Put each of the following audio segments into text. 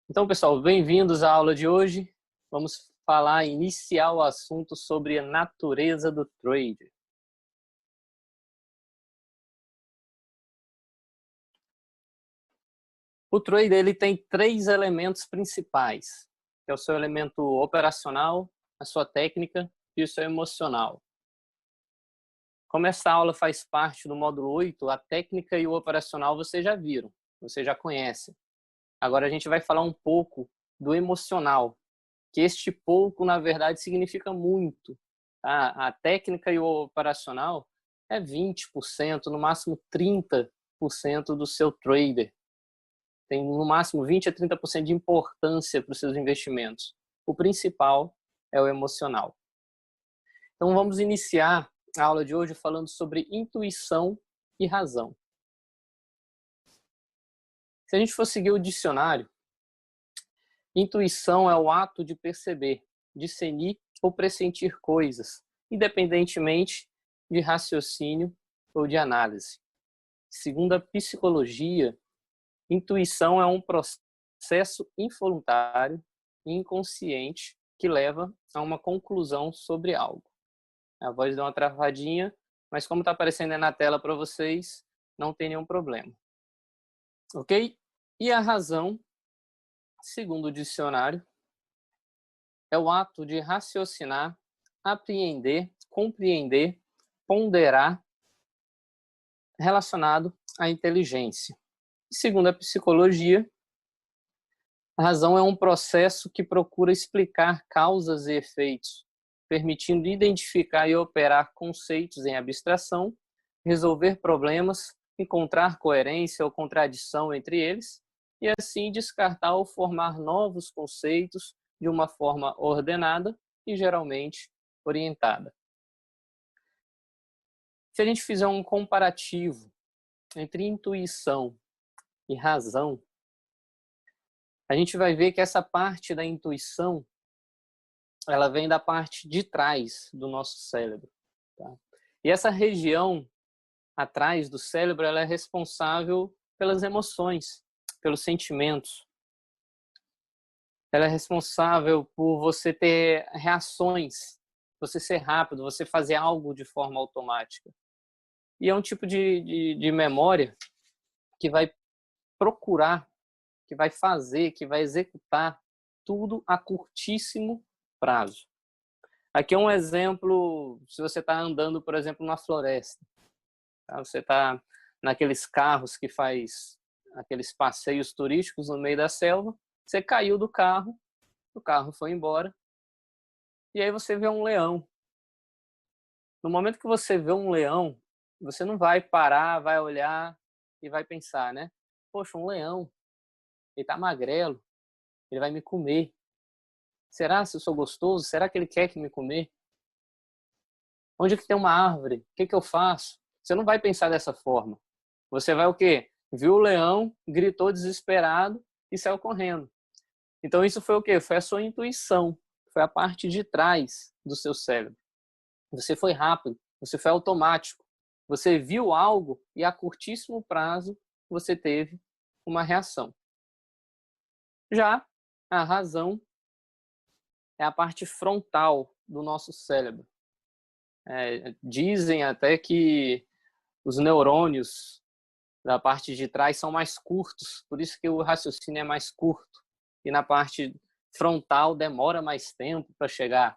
Então, pessoal, bem-vindos à aula de hoje. Vamos iniciar o assunto sobre a natureza do trade. O trade ele tem três elementos principais, que é o seu elemento operacional, a sua técnica e o seu emocional. Como essa aula faz parte do módulo 8, a técnica e o operacional vocês já viram, vocês já conhecem. Agora a gente vai falar um pouco do emocional, que este pouco, na verdade, significa muito. A técnica e o operacional é 20%, no máximo 30% do seu trader. Tem no máximo 20 a 30% de importância para os seus investimentos. O principal é o emocional. Então vamos iniciar a aula de hoje falando sobre intuição e razão. Se a gente for seguir o dicionário, intuição é o ato de perceber, discernir ou pressentir coisas, independentemente de raciocínio ou de análise. Segundo a psicologia, intuição é um processo involuntário e inconsciente que leva a uma conclusão sobre algo. A voz deu uma travadinha, mas como está aparecendo aí na tela para vocês, não tem nenhum problema. Ok? E a razão, segundo o dicionário, é o ato de raciocinar, apreender, compreender, ponderar, relacionado à inteligência. Segundo a psicologia, a razão é um processo que procura explicar causas e efeitos, permitindo identificar e operar conceitos em abstração, resolver problemas, encontrar coerência ou contradição entre eles, e assim descartar ou formar novos conceitos de uma forma ordenada e geralmente orientada. Se a gente fizer um comparativo entre intuição e razão, a gente vai ver que essa parte da intuição, ela vem da parte de trás do nosso cérebro. Tá? E essa região atrás do cérebro, ela é responsável pelas emoções, pelos sentimentos. Ela é responsável por você ter reações, você ser rápido, você fazer algo de forma automática. E é um tipo de memória que vai procurar, que vai fazer, que vai executar tudo a curtíssimo prazo. Aqui é um exemplo, se você está andando, por exemplo, na floresta. Tá? Você está naqueles carros que faz aqueles passeios turísticos no meio da selva, você caiu do carro, o carro foi embora, e aí você vê um leão. No momento que você vê um leão, você não vai parar, vai olhar e vai pensar, né? Poxa, um leão, ele tá magrelo, ele vai me comer. Será se eu sou gostoso? Será que ele quer que me comer? Onde é que tem uma árvore? O que eu faço? Você não vai pensar dessa forma. Você vai o quê? Viu o leão, gritou desesperado e saiu correndo. Então isso foi o quê? Foi a sua intuição. Foi a parte de trás do seu cérebro. Você foi rápido, você foi automático. Você viu algo e a curtíssimo prazo você teve uma reação. Já a razão é a parte frontal do nosso cérebro. Dizem até que os neurônios da parte de trás são mais curtos, por isso que o raciocínio é mais curto. E na parte frontal demora mais tempo para chegar.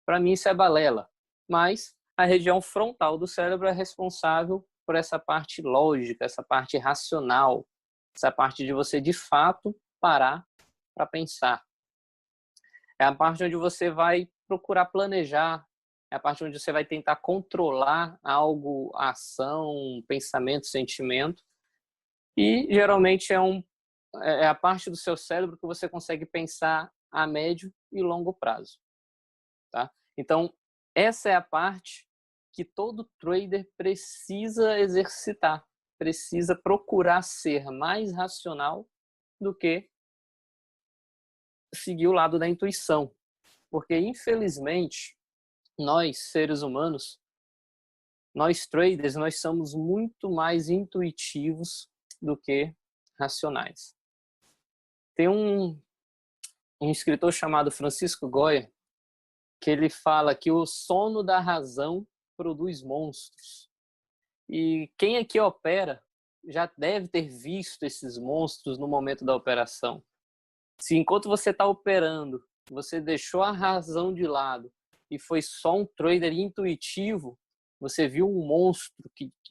Para mim isso é balela, mas a região frontal do cérebro é responsável por essa parte lógica, essa parte racional, essa parte de você de fato parar para pensar. É a parte onde você vai procurar planejar, é a parte onde você vai tentar controlar algo, a ação, pensamento, sentimento. E geralmente é a parte do seu cérebro que você consegue pensar a médio e longo prazo. Tá? Então, essa é a parte que todo trader precisa exercitar, precisa procurar ser mais racional do que seguir o lado da intuição. Porque, infelizmente, nós, seres humanos, nós traders, nós somos muito mais intuitivos do que racionais. Tem um um escritor chamado Francisco Goya, que ele fala que o sono da razão produz monstros. E quem aqui opera já deve ter visto esses monstros no momento da operação. Se enquanto você está operando, você deixou a razão de lado e foi só um trader intuitivo, você viu um monstro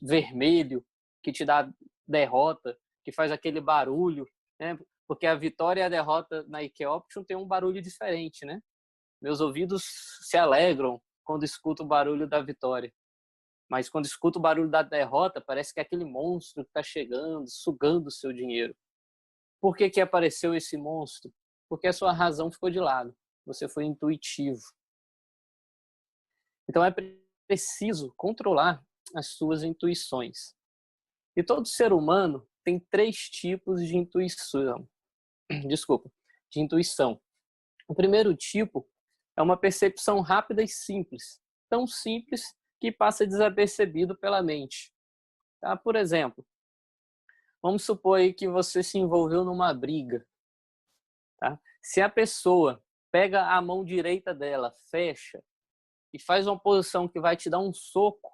vermelho que te dá derrota, que faz aquele barulho, né? Porque a vitória e a derrota na Ike Option tem um barulho diferente, né? Meus ouvidos se alegram quando escuto o barulho da vitória. Mas quando escuto o barulho da derrota, parece que é aquele monstro que está chegando, sugando o seu dinheiro. Por que apareceu esse monstro? Porque a sua razão ficou de lado. Você foi intuitivo. Então é preciso controlar as suas intuições. E todo ser humano tem 3 tipos de intuição. De intuição. O primeiro tipo é uma percepção rápida e simples. Tão simples que passa desapercebido pela mente. Tá? Por exemplo, vamos supor aí que você se envolveu numa briga. Tá? Se a pessoa pega a mão direita dela, fecha e faz uma posição que vai te dar um soco,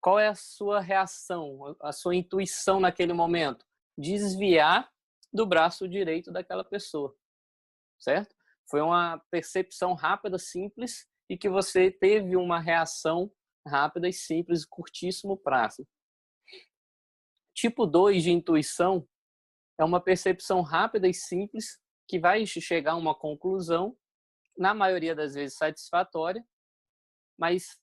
qual é a sua reação, a sua intuição naquele momento? Desviar do braço direito daquela pessoa, certo? Foi uma percepção rápida, simples, e que você teve uma reação rápida e simples, curtíssimo prazo. Tipo 2 de intuição é uma percepção rápida e simples que vai chegar a uma conclusão, na maioria das vezes satisfatória, mas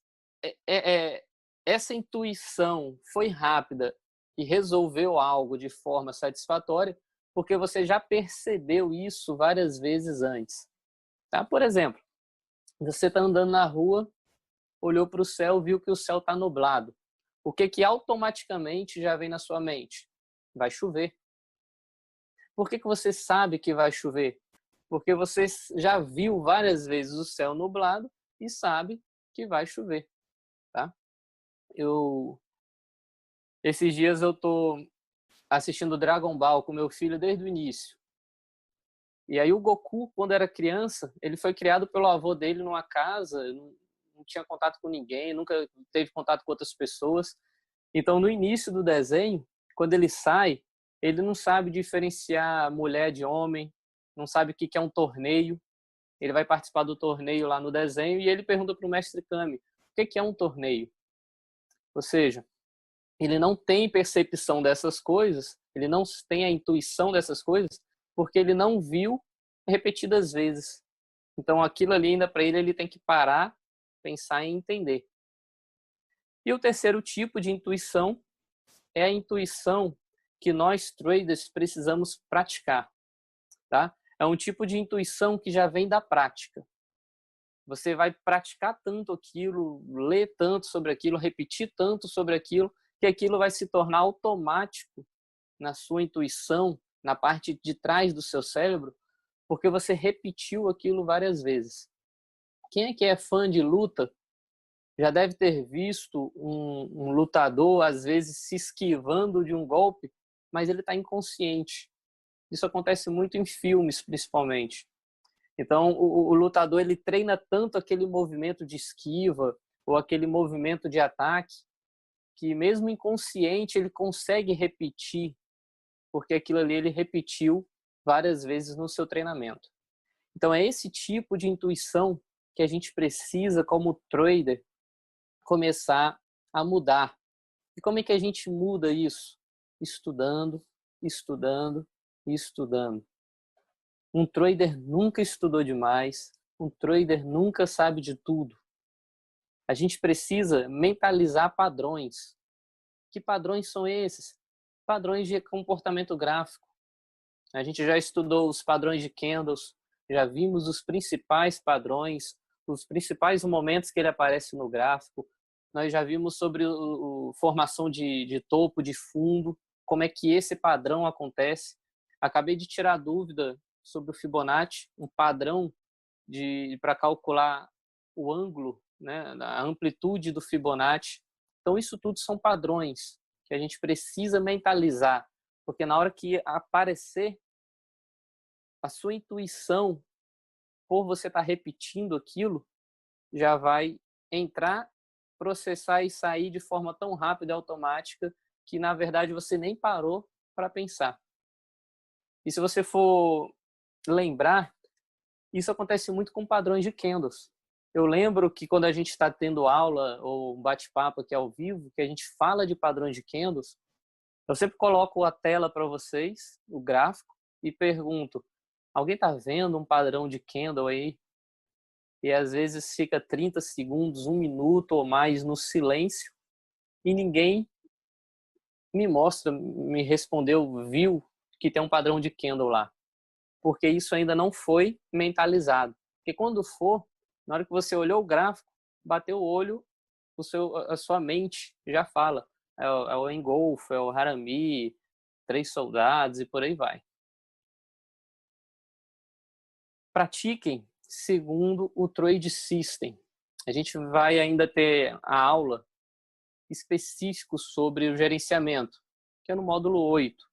essa intuição foi rápida e resolveu algo de forma satisfatória porque você já percebeu isso várias vezes antes. Tá? Por exemplo, você está andando na rua, olhou para o céu, viu que o céu está nublado. O que automaticamente já vem na sua mente? Vai chover. Por que você sabe que vai chover? Porque você já viu várias vezes o céu nublado e sabe que vai chover. Tá? Esses dias eu tô assistindo Dragon Ball com meu filho desde o início. E aí o Goku, quando era criança, ele foi criado pelo avô dele numa casa, não tinha contato com ninguém, nunca teve contato com outras pessoas. Então, no início do desenho, quando ele sai, ele não sabe diferenciar mulher de homem, não sabe o que é um torneio. Ele vai participar do torneio lá no desenho e ele pergunta para o mestre Kami, o que é um torneio? Ou seja, ele não tem percepção dessas coisas, ele não tem a intuição dessas coisas, porque ele não viu repetidas vezes. Então, aquilo ali ainda para ele, ele tem que parar, pensar e entender. E o terceiro tipo de intuição é a intuição que nós traders precisamos praticar. Tá? É um tipo de intuição que já vem da prática. Você vai praticar tanto aquilo, ler tanto sobre aquilo, repetir tanto sobre aquilo, que aquilo vai se tornar automático na sua intuição, na parte de trás do seu cérebro, porque você repetiu aquilo várias vezes. Quem é que é fã de luta já deve ter visto um lutador, às vezes, se esquivando de um golpe, mas ele está inconsciente. Isso acontece muito em filmes, principalmente. Então, o lutador ele treina tanto aquele movimento de esquiva ou aquele movimento de ataque que mesmo inconsciente ele consegue repetir, porque aquilo ali ele repetiu várias vezes no seu treinamento. Então, é esse tipo de intuição que a gente precisa, como trader, começar a mudar. E como é que a gente muda isso? Estudando, estudando e estudando. Um trader nunca estudou demais, um trader nunca sabe de tudo. A gente precisa mentalizar padrões. Que padrões são esses? Padrões de comportamento gráfico. A gente já estudou os padrões de candles, já vimos os principais padrões, os principais momentos que ele aparece no gráfico. Nós já vimos sobre a formação de topo, de fundo, como é que esse padrão acontece. Acabei de tirar dúvida sobre o Fibonacci, um padrão para calcular o ângulo, né, a amplitude do Fibonacci. Então, isso tudo são padrões que a gente precisa mentalizar, porque na hora que aparecer a sua intuição, por você estar repetindo aquilo, já vai entrar, processar e sair de forma tão rápida e automática que, na verdade, você nem parou para pensar. E se você for lembrar, isso acontece muito com padrões de candles. Eu lembro que quando a gente está tendo aula ou um bate-papo aqui ao vivo, que a gente fala de padrões de candles, eu sempre coloco a tela para vocês, o gráfico, e pergunto: alguém está vendo um padrão de candle aí? E às vezes fica 30 segundos, 1 minuto ou mais no silêncio e ninguém me mostra, me respondeu, viu que tem um padrão de candle lá. Porque isso ainda não foi mentalizado. Porque quando for, na hora que você olhou o gráfico, bateu o olho, a sua mente já fala. É o engolfo, é o harami, 3 soldados e por aí vai. Pratiquem segundo o Trade System. A gente vai ainda ter a aula específica sobre o gerenciamento, que é no módulo 8.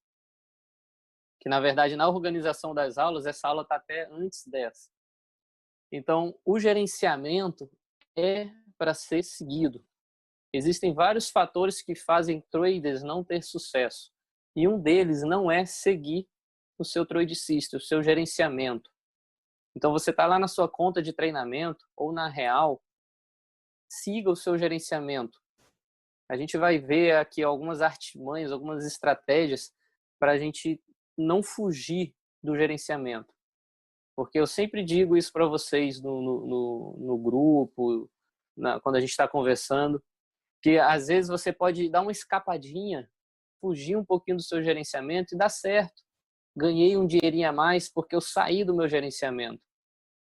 Que, na verdade, na organização das aulas, essa aula está até antes dessa. Então, o gerenciamento é para ser seguido. Existem vários fatores que fazem traders não ter sucesso. E um deles não é seguir o seu trade system, o seu gerenciamento. Então, você está lá na sua conta de treinamento ou na real, siga o seu gerenciamento. A gente vai ver aqui algumas artimanhas, algumas estratégias para a gente não fugir do gerenciamento. Porque eu sempre digo isso para vocês no grupo, quando a gente está conversando, que às vezes você pode dar uma escapadinha, fugir um pouquinho do seu gerenciamento e dar certo. Ganhei um dinheirinho a mais porque eu saí do meu gerenciamento.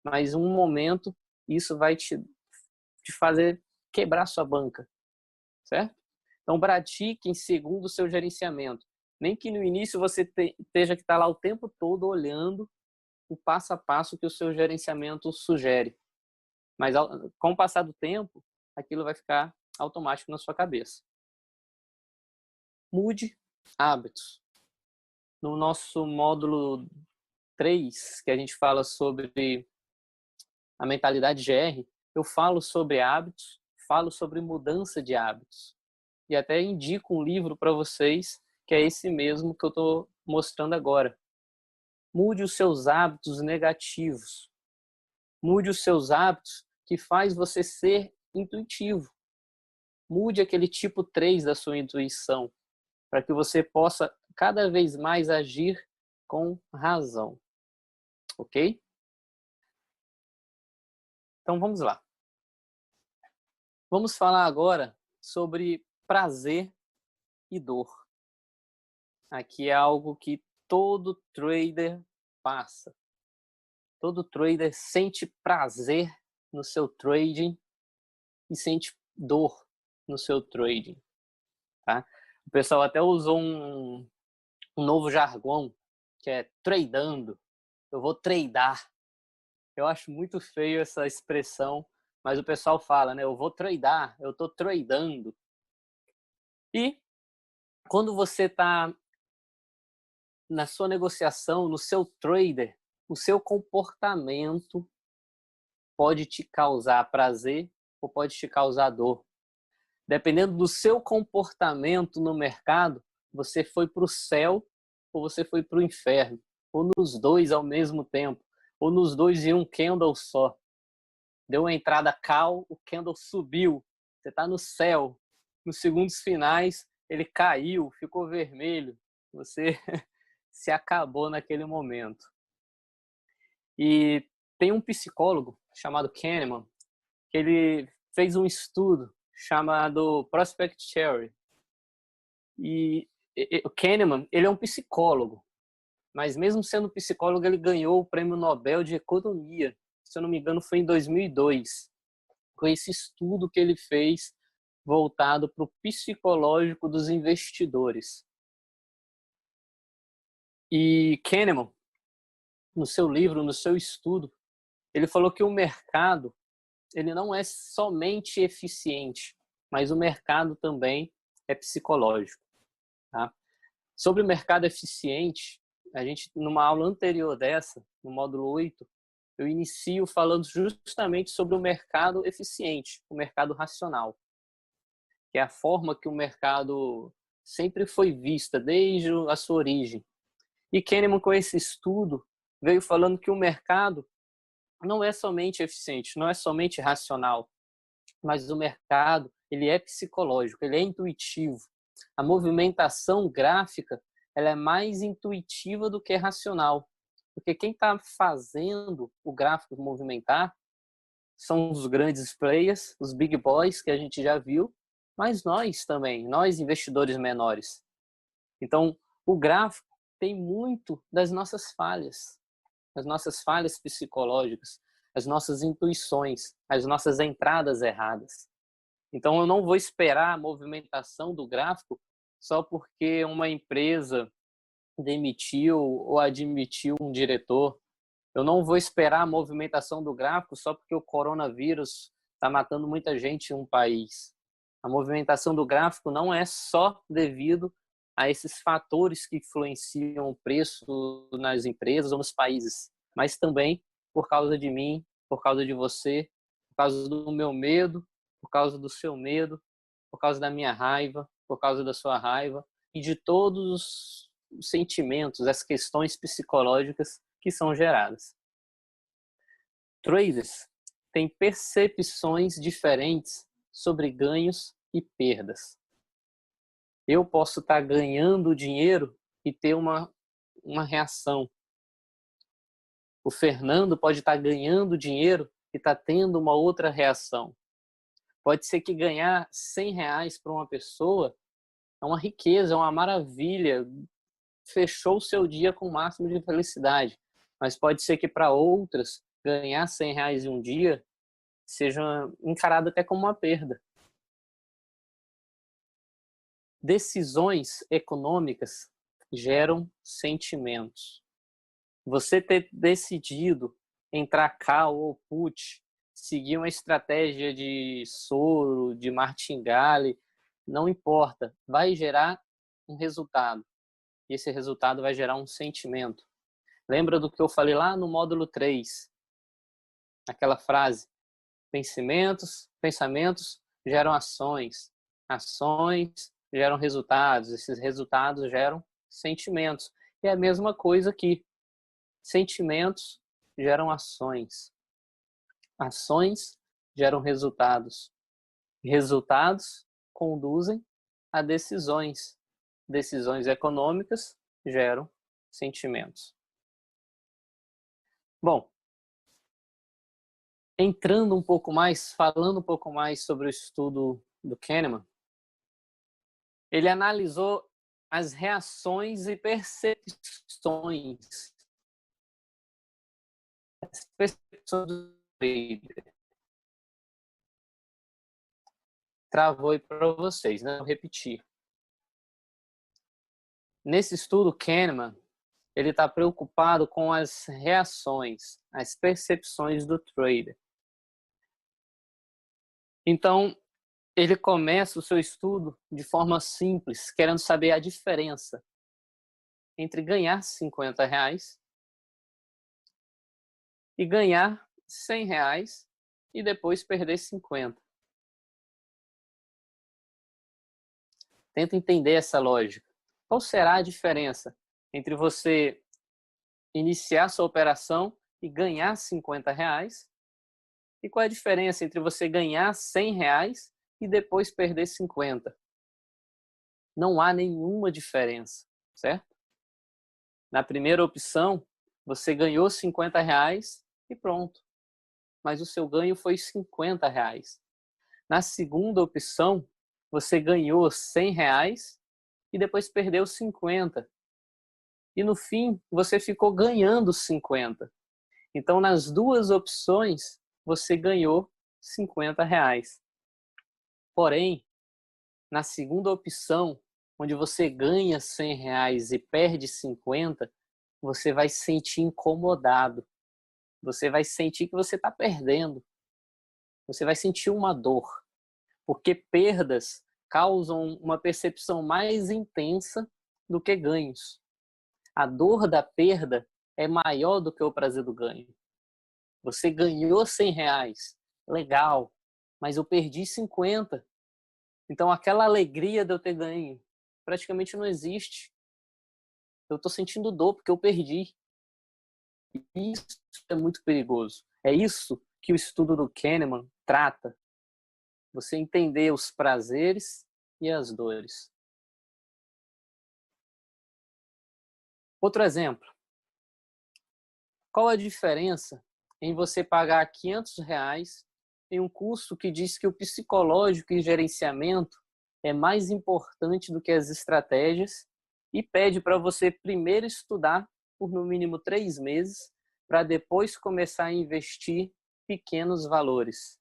Mas em um momento, isso vai te fazer quebrar sua banca, certo? Então, pratiquem segundo o seu gerenciamento. Nem que no início você esteja que estar lá o tempo todo olhando o passo a passo que o seu gerenciamento sugere. Mas com o passar do tempo, aquilo vai ficar automático na sua cabeça. Mude hábitos. No nosso módulo 3, que a gente fala sobre a mentalidade GR, eu falo sobre hábitos, falo sobre mudança de hábitos. E até indico um livro para vocês, que é esse mesmo que eu estou mostrando agora. Mude os seus hábitos negativos. Mude os seus hábitos que faz você ser intuitivo. Mude aquele tipo 3 da sua intuição, para que você possa cada vez mais agir com razão. Ok? Então vamos lá. Vamos falar agora sobre prazer e dor. Aqui é algo que todo trader passa. Todo trader sente prazer no seu trading e sente dor no seu trading. Tá? O pessoal até usou um novo jargão, que é tradando. Eu vou tradar. Eu acho muito feio essa expressão, mas o pessoal fala, né? Eu vou tradar, eu estou tradando. E quando você está na sua negociação, no seu trader, o seu comportamento pode te causar prazer ou pode te causar dor. Dependendo do seu comportamento no mercado, você foi para o céu ou você foi para o inferno, ou nos dois ao mesmo tempo, ou nos dois em um candle só. Deu uma entrada call, o candle subiu, você está no céu. Nos segundos finais, ele caiu, ficou vermelho, você se acabou naquele momento. E tem um psicólogo chamado Kahneman, que ele fez um estudo chamado Prospect Theory. E o Kahneman, ele é um psicólogo, mas mesmo sendo psicólogo, ele ganhou o Prêmio Nobel de Economia, se eu não me engano foi em 2002, com esse estudo que ele fez voltado para o psicológico dos investidores. E Kahneman, no seu livro, no seu estudo, ele falou que o mercado ele não é somente eficiente, mas o mercado também é psicológico. Tá? Sobre o mercado eficiente, numa aula anterior dessa, no módulo 8, eu inicio falando justamente sobre o mercado eficiente, o mercado racional, que é a forma que o mercado sempre foi vista desde a sua origem. E Kahneman, com esse estudo, veio falando que o mercado não é somente eficiente, não é somente racional, mas o mercado, ele é psicológico, ele é intuitivo. A movimentação gráfica, ela é mais intuitiva do que racional, porque quem está fazendo o gráfico movimentar são os grandes players, os big boys que a gente já viu, mas nós também, nós investidores menores. Então, o gráfico tem muito das nossas falhas, as nossas falhas psicológicas, as nossas intuições, as nossas entradas erradas. Então, eu não vou esperar a movimentação do gráfico só porque uma empresa demitiu ou admitiu um diretor. Eu não vou esperar a movimentação do gráfico só porque o coronavírus está matando muita gente em um país. A movimentação do gráfico não é só devido a esses fatores que influenciam o preço nas empresas ou nos países, mas também por causa de mim, por causa de você, por causa do meu medo, por causa do seu medo, por causa da minha raiva, por causa da sua raiva e de todos os sentimentos, as questões psicológicas que são geradas. Traders têm percepções diferentes sobre ganhos e perdas. Eu posso estar ganhando dinheiro e ter uma reação. O Fernando pode estar ganhando dinheiro e estar tendo uma outra reação. Pode ser que ganhar R$100 para uma pessoa é uma riqueza, é uma maravilha, fechou o seu dia com o máximo de felicidade. Mas pode ser que para outras, ganhar R$100 em um dia seja encarado até como uma perda. Decisões econômicas geram sentimentos. Você ter decidido entrar call ou put, seguir uma estratégia de Soro, de martingale, não importa, vai gerar um resultado. E esse resultado vai gerar um sentimento. Lembra do que eu falei lá no módulo 3? Aquela frase: pensamentos geram ações, ações geram resultados, esses resultados geram sentimentos. E é a mesma coisa aqui. Sentimentos geram ações, ações geram resultados, resultados conduzem a decisões, decisões econômicas geram sentimentos. Bom, entrando um pouco mais, falando um pouco mais sobre o estudo do Kahneman, ele analisou as reações e percepções, do trader. Travou aí para vocês, né? Vou repetir. Nesse estudo, Kahneman, ele está preocupado com as reações, as percepções do trader. Então, ele começa o seu estudo de forma simples, querendo saber a diferença entre ganhar R$50 e ganhar R$100 e depois perder 50. Tenta entender essa lógica. Qual será a diferença entre você iniciar sua operação e ganhar R$50 e qual é a diferença entre você ganhar R$100 e depois perder 50? Não há nenhuma diferença, certo? Na primeira opção, você ganhou R$50 e pronto. Mas o seu ganho foi R$50. Na segunda opção, você ganhou R$100 e depois perdeu 50. E no fim, você ficou ganhando 50. Então, nas duas opções, você ganhou R$50. Porém, na segunda opção, onde você ganha R$100 e perde 50, você vai se sentir incomodado. Você vai sentir que você está perdendo. Você vai sentir uma dor. Porque perdas causam uma percepção mais intensa do que ganhos. A dor da perda é maior do que o prazer do ganho. Você ganhou R$100, legal, mas eu perdi 50. Então aquela alegria de eu ter ganho praticamente não existe. Eu estou sentindo dor porque eu perdi. E isso é muito perigoso. É isso que o estudo do Kahneman trata. Você entender os prazeres e as dores. Outro exemplo. Qual a diferença em você pagar R$500 em um curso que diz que o psicológico e gerenciamento é mais importante do que as estratégias e pede para você primeiro estudar por no mínimo 3 meses para depois começar a investir pequenos valores?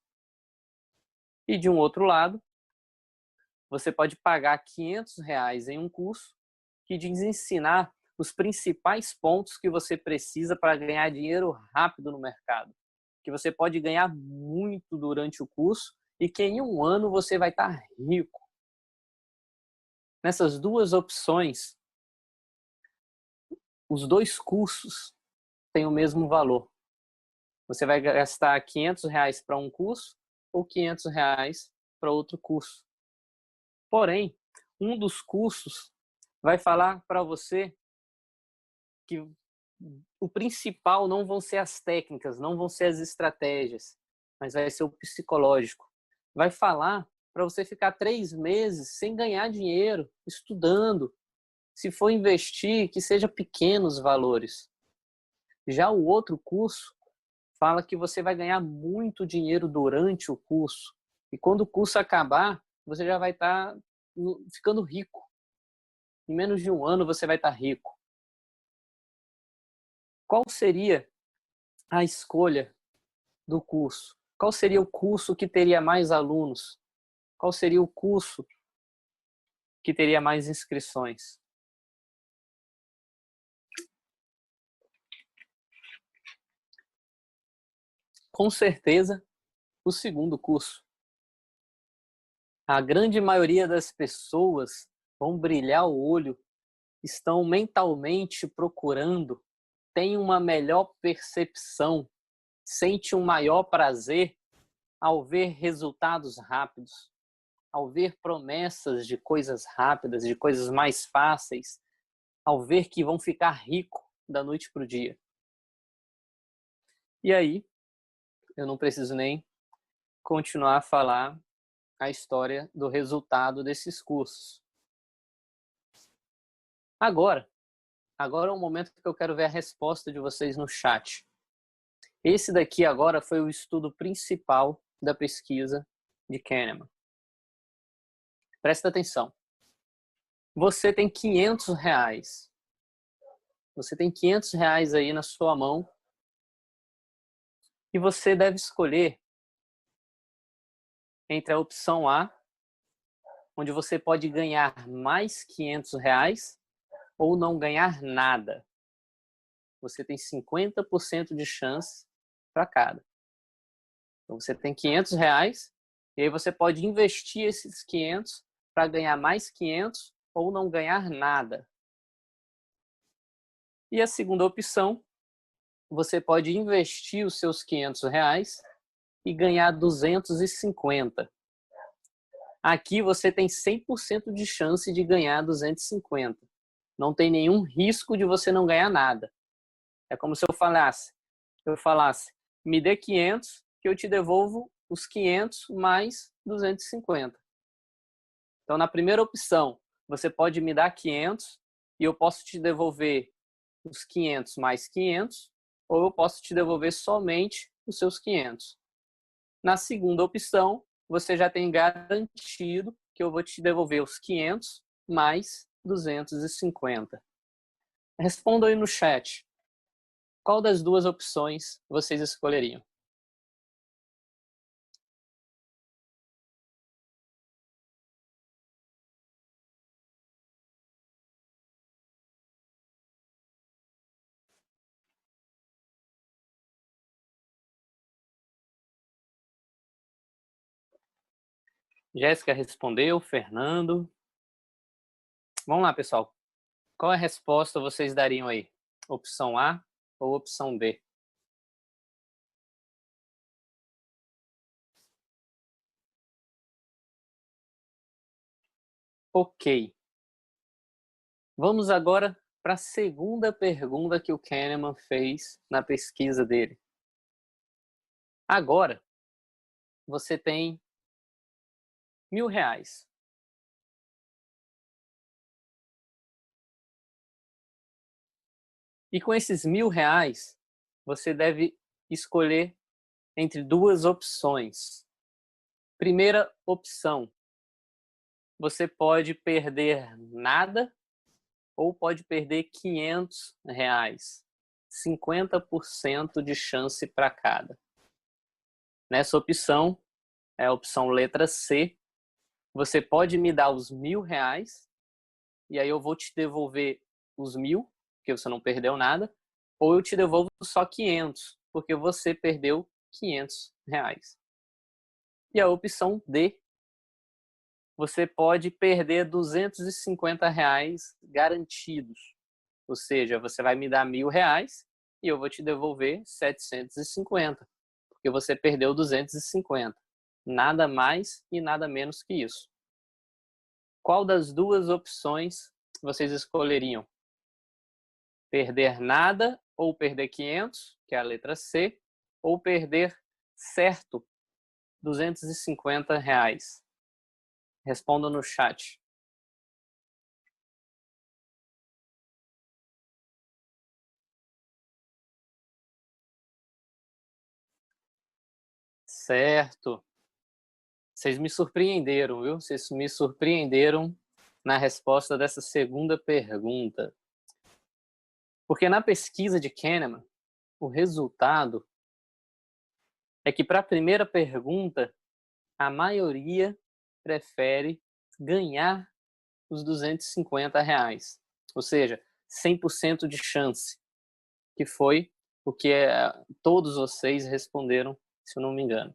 E de um outro lado, você pode pagar R$500 em um curso que diz ensinar os principais pontos que você precisa para ganhar dinheiro rápido no mercado. Que você pode ganhar muito durante o curso e que em um ano você vai estar rico. Nessas duas opções, os dois cursos têm o mesmo valor. Você vai gastar R$500 para um curso ou R$500 para outro curso. Porém, um dos cursos vai falar para você que o principal não vão ser as técnicas, não vão ser as estratégias, mas vai ser o psicológico. Vai falar para você ficar 3 meses sem ganhar dinheiro, estudando. Se for investir, que seja pequenos valores. Já o outro curso fala que você vai ganhar muito dinheiro durante o curso. E quando o curso acabar, você já vai estar ficando rico. Em menos de um ano você vai estar rico. Qual seria a escolha do curso? Qual seria o curso que teria mais alunos? Qual seria o curso que teria mais inscrições? Com certeza, o segundo curso. A grande maioria das pessoas vão brilhar o olho, estão mentalmente procurando, tem uma melhor percepção, sente um maior prazer ao ver resultados rápidos, ao ver promessas de coisas rápidas, de coisas mais fáceis, ao ver que vão ficar rico da noite para o dia. E aí, eu não preciso nem continuar a falar a história do resultado desses cursos. Agora é o momento que eu quero ver a resposta de vocês no chat. Esse daqui agora foi o estudo principal da pesquisa de Kahneman. Presta atenção. Você tem R$500. Você tem R$500 aí na sua mão e você deve escolher entre a opção A, onde você pode ganhar mais R$500 ou não ganhar nada. Você tem 50% de chance para cada. Então você tem R$500 e aí você pode investir esses 500 para ganhar mais 500 ou não ganhar nada. E a segunda opção, você pode investir os seus R$500 e ganhar 250. Aqui você tem 100% de chance de ganhar 250. Não tem nenhum risco de você não ganhar nada. É como se eu falasse, me dê 500 que eu te devolvo os 500 mais 250. Então, na primeira opção, você pode me dar 500 e eu posso te devolver os 500 mais 500, ou eu posso te devolver somente os seus 500. Na segunda opção, você já tem garantido que eu vou te devolver os 500 mais 250. Respondam aí no chat. Qual das duas opções vocês escolheriam? Jéssica respondeu, Fernando. Vamos lá, pessoal. Qual é a resposta vocês dariam aí? Opção A ou opção B? Ok. Vamos agora para a segunda pergunta que o Kahneman fez na pesquisa dele. Agora, você tem R$ 1.000. E com esses R$ 1.000, você deve escolher entre duas opções. Primeira opção, você pode perder nada ou pode perder R$ 500. 50% de chance para cada. Nessa opção, é a opção letra C, você pode me dar os R$ 1.000 e aí eu vou te devolver os 1.000, porque você não perdeu nada, ou eu te devolvo só 500, porque você perdeu R$ 500. E a opção D, você pode perder R$ 250 garantidos. Ou seja, você vai me dar R$ 1.000 e eu vou te devolver 750, porque você perdeu 250. Nada mais e nada menos que isso. Qual das duas opções vocês escolheriam? Perder nada ou perder 500, que é a letra C, ou perder certo R$ 250? Responda no chat. Certo. Vocês me surpreenderam, viu? Vocês me surpreenderam na resposta dessa segunda pergunta. Porque na pesquisa de Kahneman, o resultado é que para a primeira pergunta, a maioria prefere ganhar os R$ 250. Ou seja, 100% de chance, que foi o que todos vocês responderam, se eu não me engano.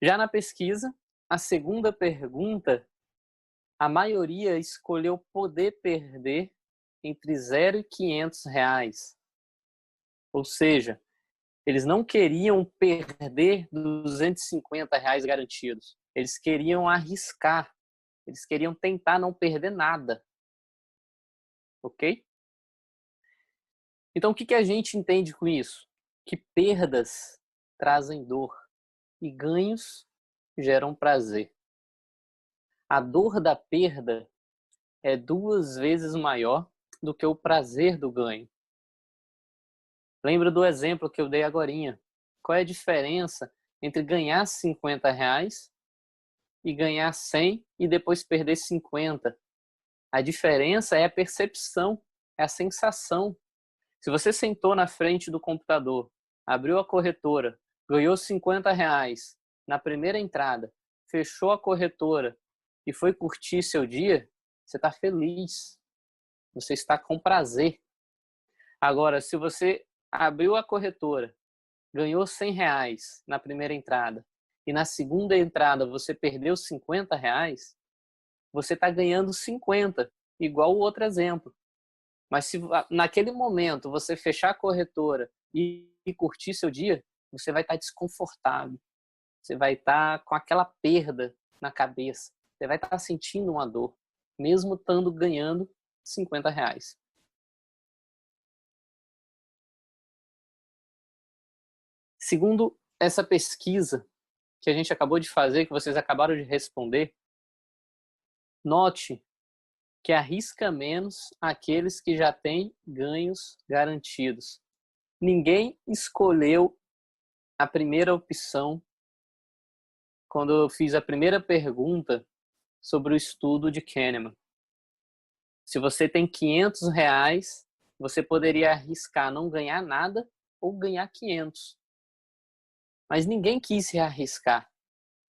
Já na pesquisa, a segunda pergunta, a maioria escolheu poder perder entre 0 e R$ 500. Ou seja, eles não queriam perder R$ 250 garantidos. Eles queriam arriscar. Eles queriam tentar não perder nada. Ok? Então, o que a gente entende com isso? Que perdas trazem dor e ganhos geram prazer. A dor da perda é 2 vezes maior do que o prazer do ganho. Lembra do exemplo que eu dei agorinha. Qual é a diferença entre ganhar R$ 50 e ganhar 100 e depois perder 50? A diferença é a percepção, é a sensação. Se você sentou na frente do computador, abriu a corretora, ganhou R$ 50 na primeira entrada, fechou a corretora e foi curtir seu dia, você está feliz. Você está com prazer. Agora, se você abriu a corretora, ganhou R$ 100 na primeira entrada e na segunda entrada você perdeu R$ 50, você está ganhando 50, igual o outro exemplo. Mas se naquele momento você fechar a corretora e curtir seu dia, você vai estar desconfortável. Você vai estar com aquela perda na cabeça. Você vai estar sentindo uma dor, mesmo estando ganhando R$ 50. Segundo essa pesquisa que a gente acabou de fazer, que vocês acabaram de responder, note que arrisca menos aqueles que já têm ganhos garantidos. Ninguém escolheu a primeira opção quando eu fiz a primeira pergunta sobre o estudo de Kahneman. Se você tem R$ 500, você poderia arriscar não ganhar nada ou ganhar 500. Mas ninguém quis se arriscar.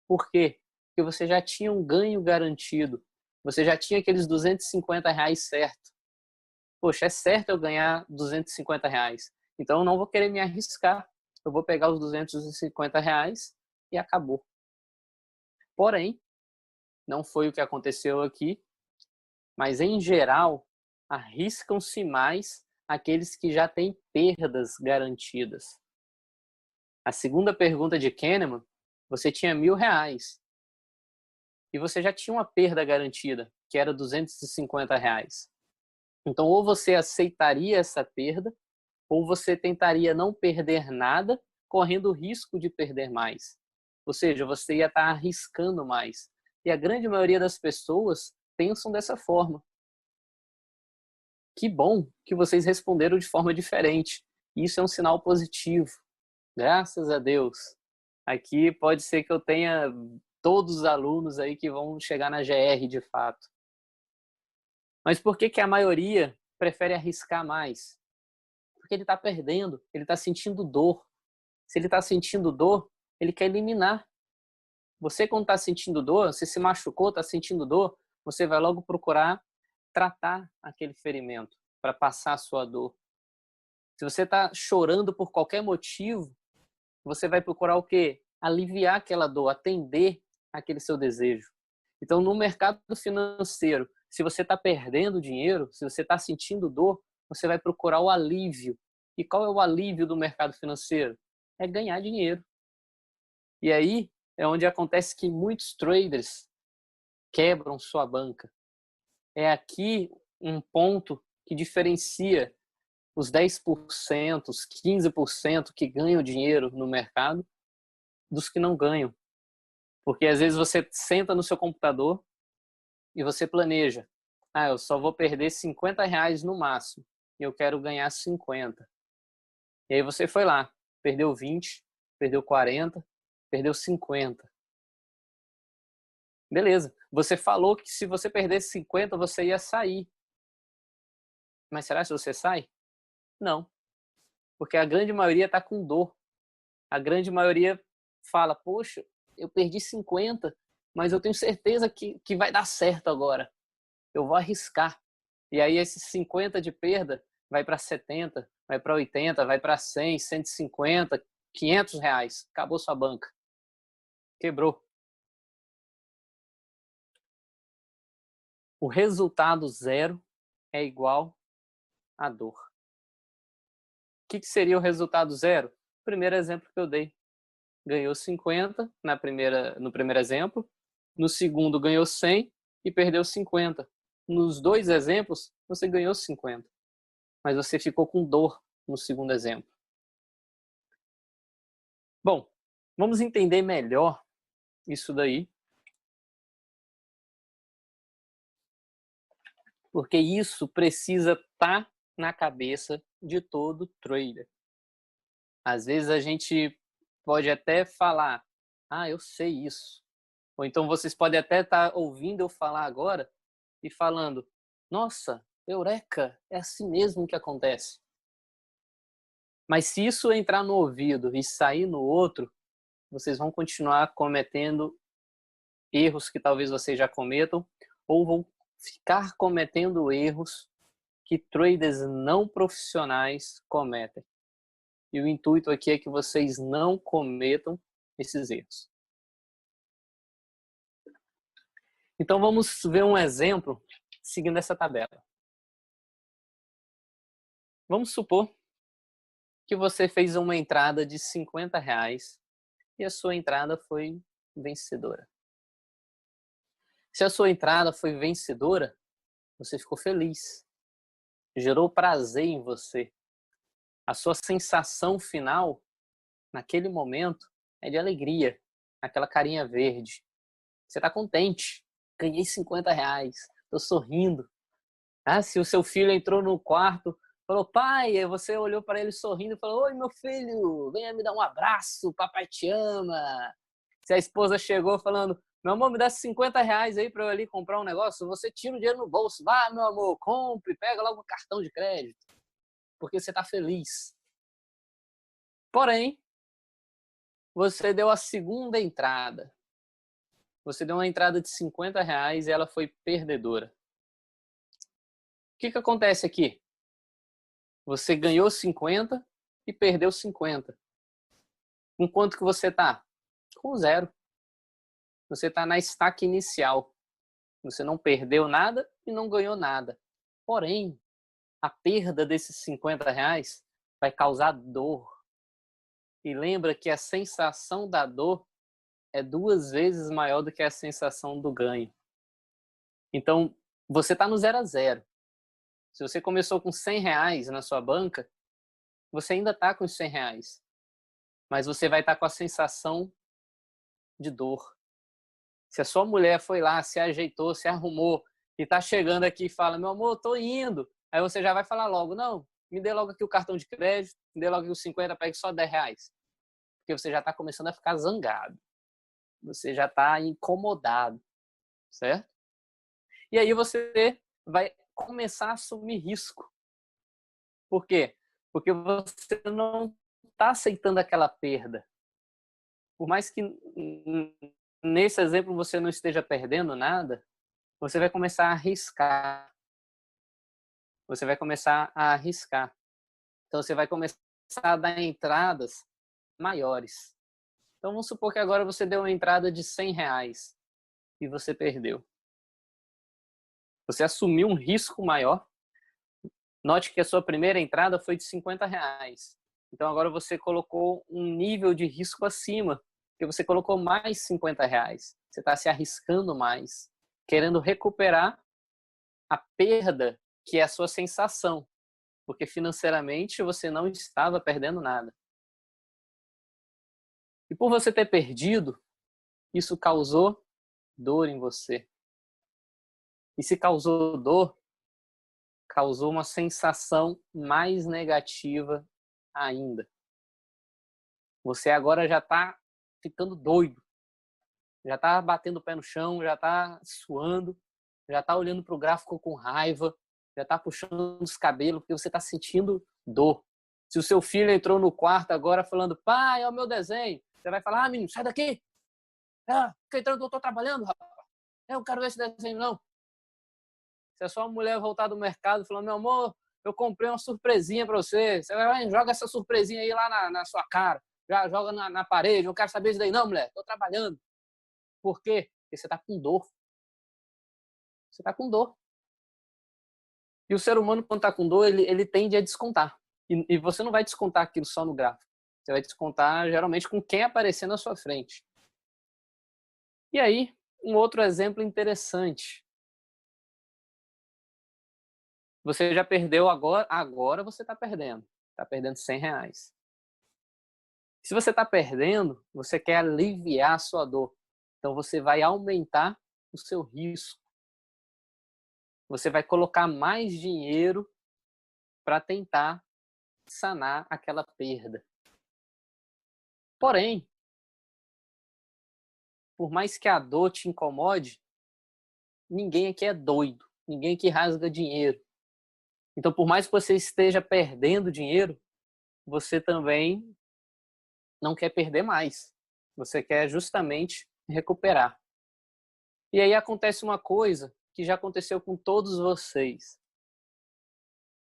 Por quê? Porque você já tinha um ganho garantido. Você já tinha aqueles R$ 250 certo. Poxa, é certo eu ganhar R$ 250. Então eu não vou querer me arriscar. Eu vou pegar os R$ 250 e acabou. Porém, não foi o que aconteceu aqui. mas em geral arriscam-se mais aqueles que já têm perdas garantidas. A segunda pergunta de Kahneman, você tinha R$ 1.000 e você já tinha uma perda garantida, que era R$ 250. Então, ou você aceitaria essa perda, ou você tentaria não perder nada, correndo o risco de perder mais. Ou seja, você ia estar arriscando mais. E a grande maioria das pessoas pensam dessa forma. Que bom que vocês responderam de forma diferente. Isso é um sinal positivo. Graças a Deus. Aqui pode ser que eu tenha todos os alunos aí que vão chegar na GR de fato. Mas por que a maioria prefere arriscar mais? Porque ele está perdendo, ele está sentindo dor. Se ele está sentindo dor, ele quer eliminar. Você, quando está sentindo dor, você se machucou, está sentindo dor, você vai logo procurar tratar aquele ferimento para passar a sua dor. Se você está chorando por qualquer motivo, você vai procurar o quê? Aliviar aquela dor, atender aquele seu desejo. Então, no mercado financeiro, se você está perdendo dinheiro, se você está sentindo dor, você vai procurar o alívio. E qual é o alívio do mercado financeiro? É ganhar dinheiro. E aí é onde acontece que muitos traders quebram sua banca. É aqui um ponto que diferencia os 10%, os 15% que ganham dinheiro no mercado dos que não ganham. Porque às vezes você senta no seu computador e você planeja, eu só vou perder R$ 50 no máximo e eu quero ganhar 50. E aí você foi lá, perdeu 20, perdeu 40, perdeu 50. Beleza, você falou que se você perdesse 50 você ia sair. Mas será que você sai? Não, porque a grande maioria está com dor. A grande maioria fala, poxa, eu perdi 50, mas eu tenho certeza que vai dar certo agora. Eu vou arriscar. E aí esses 50 de perda vai para 70, vai para 80, vai para 100, 150, R$ 500. Acabou sua banca. Quebrou. O resultado zero é igual a dor. O que seria o resultado zero? Primeiro exemplo que eu dei. Ganhou 50 no primeiro exemplo. No segundo ganhou 100 e perdeu 50. Nos dois exemplos, você ganhou 50. Mas você ficou com dor no segundo exemplo. Bom, vamos entender melhor isso daí. Porque isso precisa estar na cabeça de todo trader. Às vezes a gente pode até falar, eu sei isso. Ou então vocês podem até estar ouvindo eu falar agora e falando, nossa, eureka, é assim mesmo que acontece. Mas se isso entrar no ouvido e sair no outro, vocês vão continuar cometendo erros que talvez vocês já cometam, ou vão ficar cometendo erros que traders não profissionais cometem. E o intuito aqui é que vocês não cometam esses erros. Então vamos ver um exemplo seguindo essa tabela. Vamos supor que você fez uma entrada de R$ 50 e a sua entrada foi vencedora. Se a sua entrada foi vencedora, você ficou feliz. Gerou prazer em você. A sua sensação final, naquele momento, é de alegria. Aquela carinha verde. Você está contente. Ganhei R$ 50. Estou sorrindo. Se o seu filho entrou no quarto, falou, pai, você olhou para ele sorrindo e falou, oi, meu filho, venha me dar um abraço, papai te ama. Se a esposa chegou falando, meu amor, me dá R$ 50 aí para eu ali comprar um negócio, você tira o dinheiro no bolso. Vá, meu amor, compre, pega logo o cartão de crédito, porque você está feliz. Porém, você deu a segunda entrada. Você deu uma entrada de R$ 50 e ela foi perdedora. O que acontece aqui? Você ganhou 50 e perdeu 50. Com quanto que você está? Com zero. Você está na estaca inicial. Você não perdeu nada e não ganhou nada. Porém, a perda desses R$ 50 vai causar dor. E lembra que a sensação da dor é 2 vezes maior do que a sensação do ganho. Então, você está no 0 a 0. Se você começou com R$ 100 na sua banca, você ainda está com os R$ 100. Mas você vai estar com a sensação de dor. Se a sua mulher foi lá, se ajeitou, se arrumou e está chegando aqui e fala, meu amor, tô indo. Aí você já vai falar logo, não, me dê logo aqui o cartão de crédito, me dê logo aqui os 50, pegue só R$ 10. Porque você já está começando a ficar zangado. Você já está incomodado, certo? E aí você vai começar a assumir risco. Por quê? Porque você não está aceitando aquela perda. Por mais que nesse exemplo você não esteja perdendo nada, você vai começar a arriscar. Você vai começar a arriscar. Então você vai começar a dar entradas maiores. Então vamos supor que agora você deu uma entrada de R$ 100 e você perdeu. Você assumiu um risco maior. Note que a sua primeira entrada foi de R$ 50. Então agora você colocou um nível de risco acima, porque você colocou mais R$ 50. Você está se arriscando mais, querendo recuperar a perda que é a sua sensação, porque financeiramente você não estava perdendo nada. E por você ter perdido, isso causou dor em você. E se causou dor, causou uma sensação mais negativa ainda. Você agora já está ficando doido, já está batendo o pé no chão, já está suando, já está olhando para o gráfico com raiva, já está puxando os cabelos porque você está sentindo dor. Se o seu filho entrou no quarto agora falando, pai, é o meu desenho, você vai falar, menino, sai daqui. Fica entrando que eu estou trabalhando, rapaz. Eu não quero ver esse desenho, não. Se a sua mulher voltar do mercado falando, meu amor, eu comprei uma surpresinha para você. Você vai, joga essa surpresinha aí lá na sua cara. Já joga na parede. Eu quero saber isso daí. Não, mulher, estou trabalhando. Por quê? Porque você está com dor. Você está com dor. E o ser humano, quando está com dor, ele tende a descontar. E você não vai descontar aquilo só no gráfico. Você vai descontar, geralmente, com quem aparecer na sua frente. E aí, um outro exemplo interessante. Você já perdeu agora você está perdendo. Está perdendo R$ 100. Se você está perdendo, você quer aliviar a sua dor. Então você vai aumentar o seu risco. Você vai colocar mais dinheiro para tentar sanar aquela perda. Porém, por mais que a dor te incomode, ninguém aqui é doido. Ninguém aqui rasga dinheiro. Então, por mais que você esteja perdendo dinheiro, você também não quer perder mais. Você quer justamente recuperar. E aí acontece uma coisa que já aconteceu com todos vocês.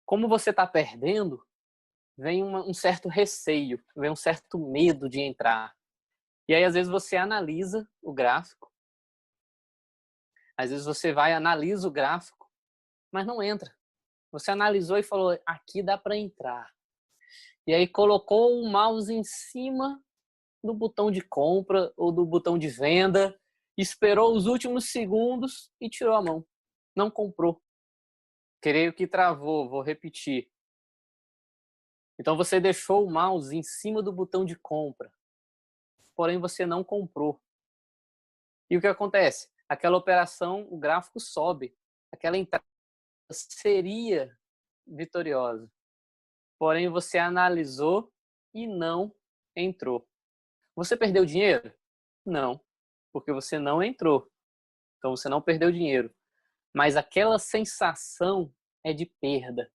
Como você está perdendo, vem um certo receio, vem um certo medo de entrar. E aí, às vezes, você analisa o gráfico. Às vezes você vai, analisa o gráfico, mas não entra. Você analisou e falou, aqui dá para entrar. E aí colocou o mouse em cima do botão de compra ou do botão de venda, esperou os últimos segundos e tirou a mão. Não comprou. Creio que travou, vou repetir. Então você deixou o mouse em cima do botão de compra, porém você não comprou. E o que acontece? Aquela operação, o gráfico sobe. Aquela entrada seria vitoriosa. Porém você analisou e não entrou. Você perdeu dinheiro? Não, porque você não entrou. Então você não perdeu dinheiro. Mas aquela sensação é de perda.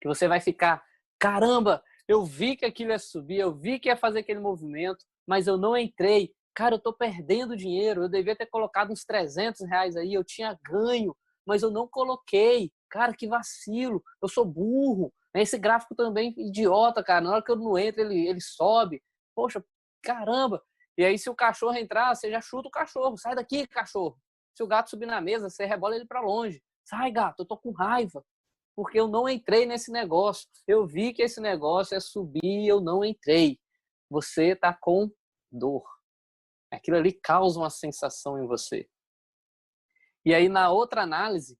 Que você vai ficar, caramba, eu vi que aquilo ia subir, eu vi que ia fazer aquele movimento, mas eu não entrei. Cara, eu tô perdendo dinheiro, eu devia ter colocado uns R$ 300 aí, eu tinha ganho, mas eu não coloquei. Cara, que vacilo, eu sou burro. Esse gráfico também, idiota, cara, na hora que eu não entro, ele sobe. Poxa, caramba. E aí, se o cachorro entrar, você já chuta o cachorro. Sai daqui, cachorro. Se o gato subir na mesa, você rebola ele para longe. Sai, gato, eu tô com raiva, porque eu não entrei nesse negócio. Eu vi que esse negócio é subir e eu não entrei. Você está com dor. Aquilo ali causa uma sensação em você. E aí, na outra análise,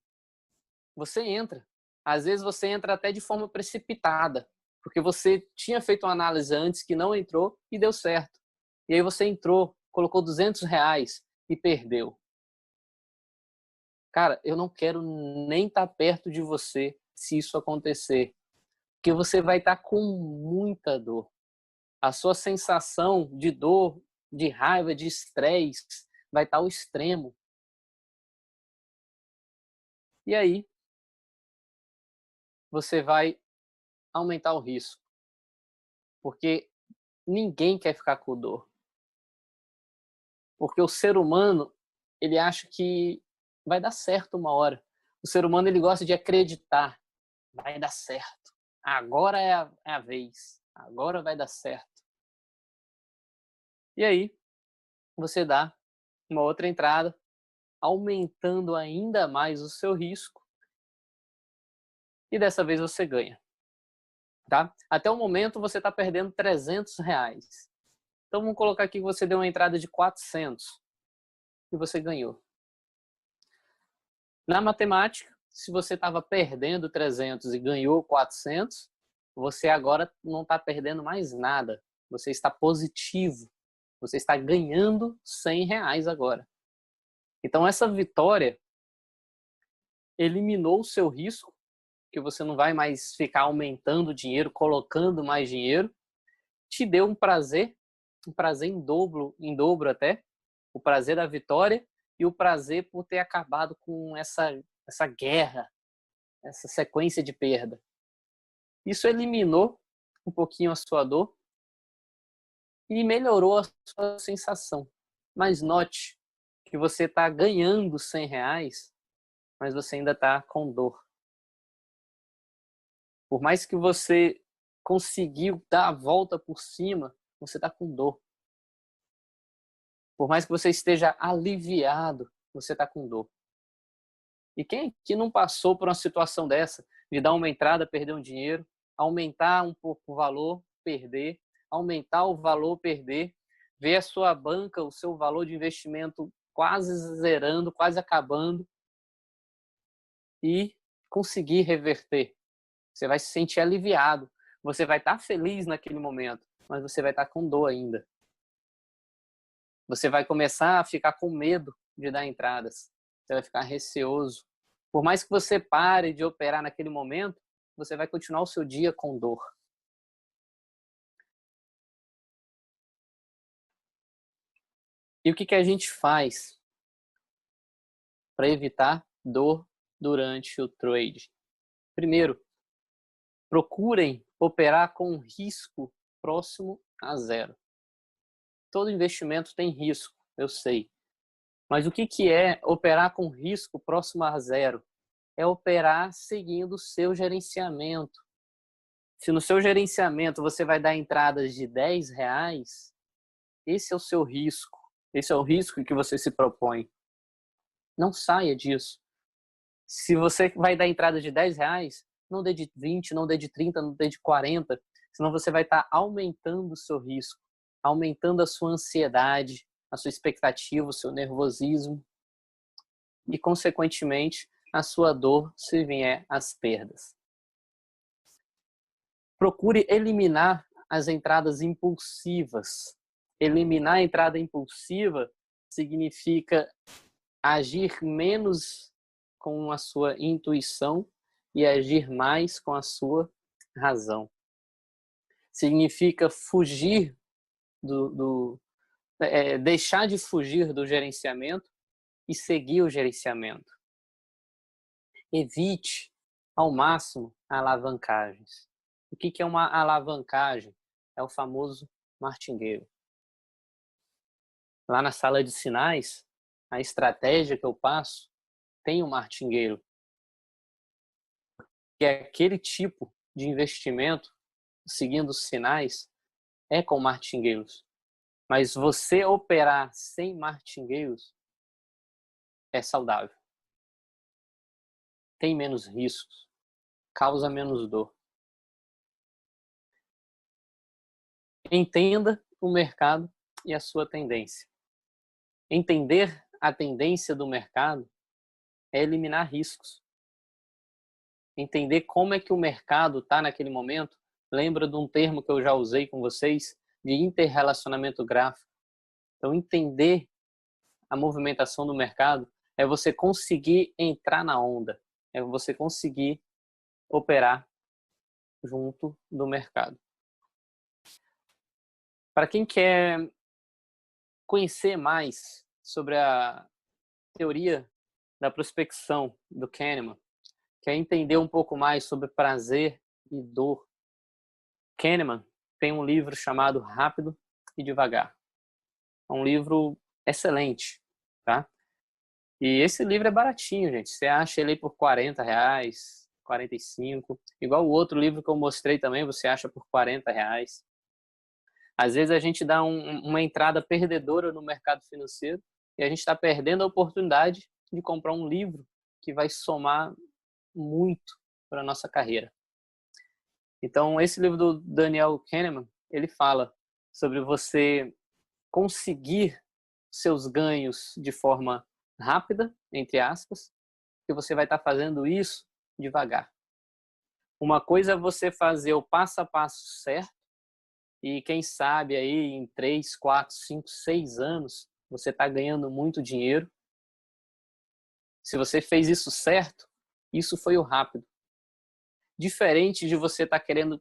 você entra. Às vezes você entra até de forma precipitada, porque você tinha feito uma análise antes que não entrou e deu certo. E aí você entrou, colocou R$ 200 e perdeu. Cara, eu não quero nem estar perto de você se isso acontecer, porque você vai estar com muita dor. A sua sensação de dor, de raiva, de estresse vai estar ao extremo. E aí você vai aumentar o risco, porque ninguém quer ficar com dor. Porque o ser humano, ele acha que vai dar certo uma hora. O ser humano, ele gosta de acreditar. Vai dar certo. Agora é a vez. Agora vai dar certo. E aí, você dá uma outra entrada, aumentando ainda mais o seu risco. E dessa vez você ganha. Tá? Até o momento, você está perdendo R$ 300. Então, vamos colocar aqui que você deu uma entrada de 400 e você ganhou. Na matemática, se você estava perdendo 300 e ganhou 400, você agora não está perdendo mais nada. Você está positivo. Você está ganhando R$ 100 agora. Então, essa vitória eliminou o seu risco, que você não vai mais ficar aumentando o dinheiro, colocando mais dinheiro. Te deu um prazer em dobro até, o prazer da vitória e o prazer por ter acabado com essa guerra, essa sequência de perda. Isso eliminou um pouquinho a sua dor e melhorou a sua sensação. Mas note que você está ganhando R$ 100, mas você ainda está com dor. Por mais que você conseguiu dar a volta por cima, você está com dor. Por mais que você esteja aliviado, você está com dor. E quem que não passou por uma situação dessa, de dar uma entrada, perder um dinheiro, aumentar um pouco o valor, perder, aumentar o valor, perder, ver a sua banca, o seu valor de investimento quase zerando, quase acabando e conseguir reverter. Você vai se sentir aliviado, você vai estar feliz naquele momento, mas você vai estar com dor ainda. Você vai começar a ficar com medo de dar entradas. Você vai ficar receoso. Por mais que você pare de operar naquele momento, você vai continuar o seu dia com dor. E o que a gente faz para evitar dor durante o trade? Primeiro, procurem operar com risco próximo a zero. Todo investimento tem risco, eu sei. Mas o que é operar com risco próximo a zero? É operar seguindo o seu gerenciamento. Se no seu gerenciamento você vai dar entradas de R$ 10, esse é o seu risco. Esse é o risco que você se propõe. Não saia disso. Se você vai dar entrada de R$ 10, não dê de 20, não dê de 30, não dê de 40, senão você vai estar aumentando o seu risco, aumentando a sua ansiedade, a sua expectativa, o seu nervosismo e, consequentemente, a sua dor se vier as perdas. Procure eliminar as entradas impulsivas. Eliminar a entrada impulsiva significa agir menos com a sua intuição e agir mais com a sua razão. Significa fugir deixar de fugir do gerenciamento e seguir o gerenciamento. Evite ao máximo alavancagens. O que é uma alavancagem? É o famoso martingueiro. Lá na sala de sinais, a estratégia que eu passo tem um martingueiro, que é aquele tipo de investimento, seguindo os sinais, é com martingueiros. Mas você operar sem martingueiros é saudável. tem menos riscos, causa menos dor. Entenda o mercado e a sua tendência. Entender a tendência do mercado é eliminar riscos. Entender como é que o mercado está naquele momento. Lembra de um termo que eu já usei com vocês, de interrelacionamento gráfico. Então, entender a movimentação do mercado é você conseguir entrar na onda, é você conseguir operar junto do mercado. Para quem quer conhecer mais sobre a teoria da prospecção do Kahneman, quer entender um pouco mais sobre prazer e dor, Kahneman tem um livro chamado Rápido e Devagar. É um livro excelente, tá? E esse livro é baratinho, gente. Você acha ele por R$40, 45. Igual o outro livro que eu mostrei também, você acha por R$40. Às vezes a gente dá uma entrada perdedora no mercado financeiro e a gente está perdendo a oportunidade de comprar um livro que vai somar muito para a nossa carreira. Então, esse livro do Daniel Kahneman, ele fala sobre você conseguir seus ganhos de forma rápida, entre aspas, que você vai estar fazendo isso devagar. Uma coisa é você fazer o passo a passo certo e quem sabe aí em 3, 4, 5, 6 anos você está ganhando muito dinheiro. Se você fez isso certo, isso foi o rápido. Diferente de você estar querendo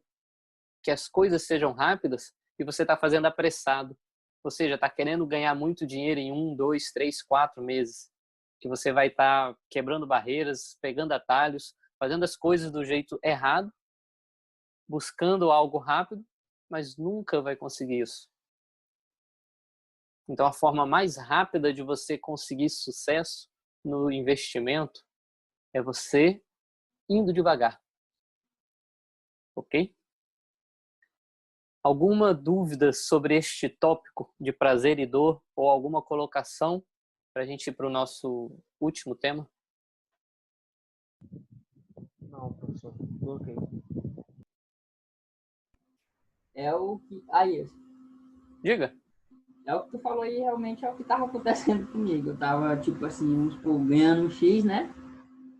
que as coisas sejam rápidas e você está fazendo apressado. Ou seja, está querendo ganhar muito dinheiro em 1, 2, 3, 4 meses. Que você vai estar quebrando barreiras, pegando atalhos, fazendo as coisas do jeito errado, buscando algo rápido, mas nunca vai conseguir isso. Então, a forma mais rápida de você conseguir sucesso no investimento é você indo devagar. Ok? Alguma dúvida sobre este tópico de prazer e dor ou alguma colocação para a gente ir para o nosso último tema? Não, professor. Ok. É o que... Aí, Diga. é o que tu falou aí, realmente é o que tava acontecendo comigo. Eu tava, tipo assim, vamos supor, ganhando um X, né?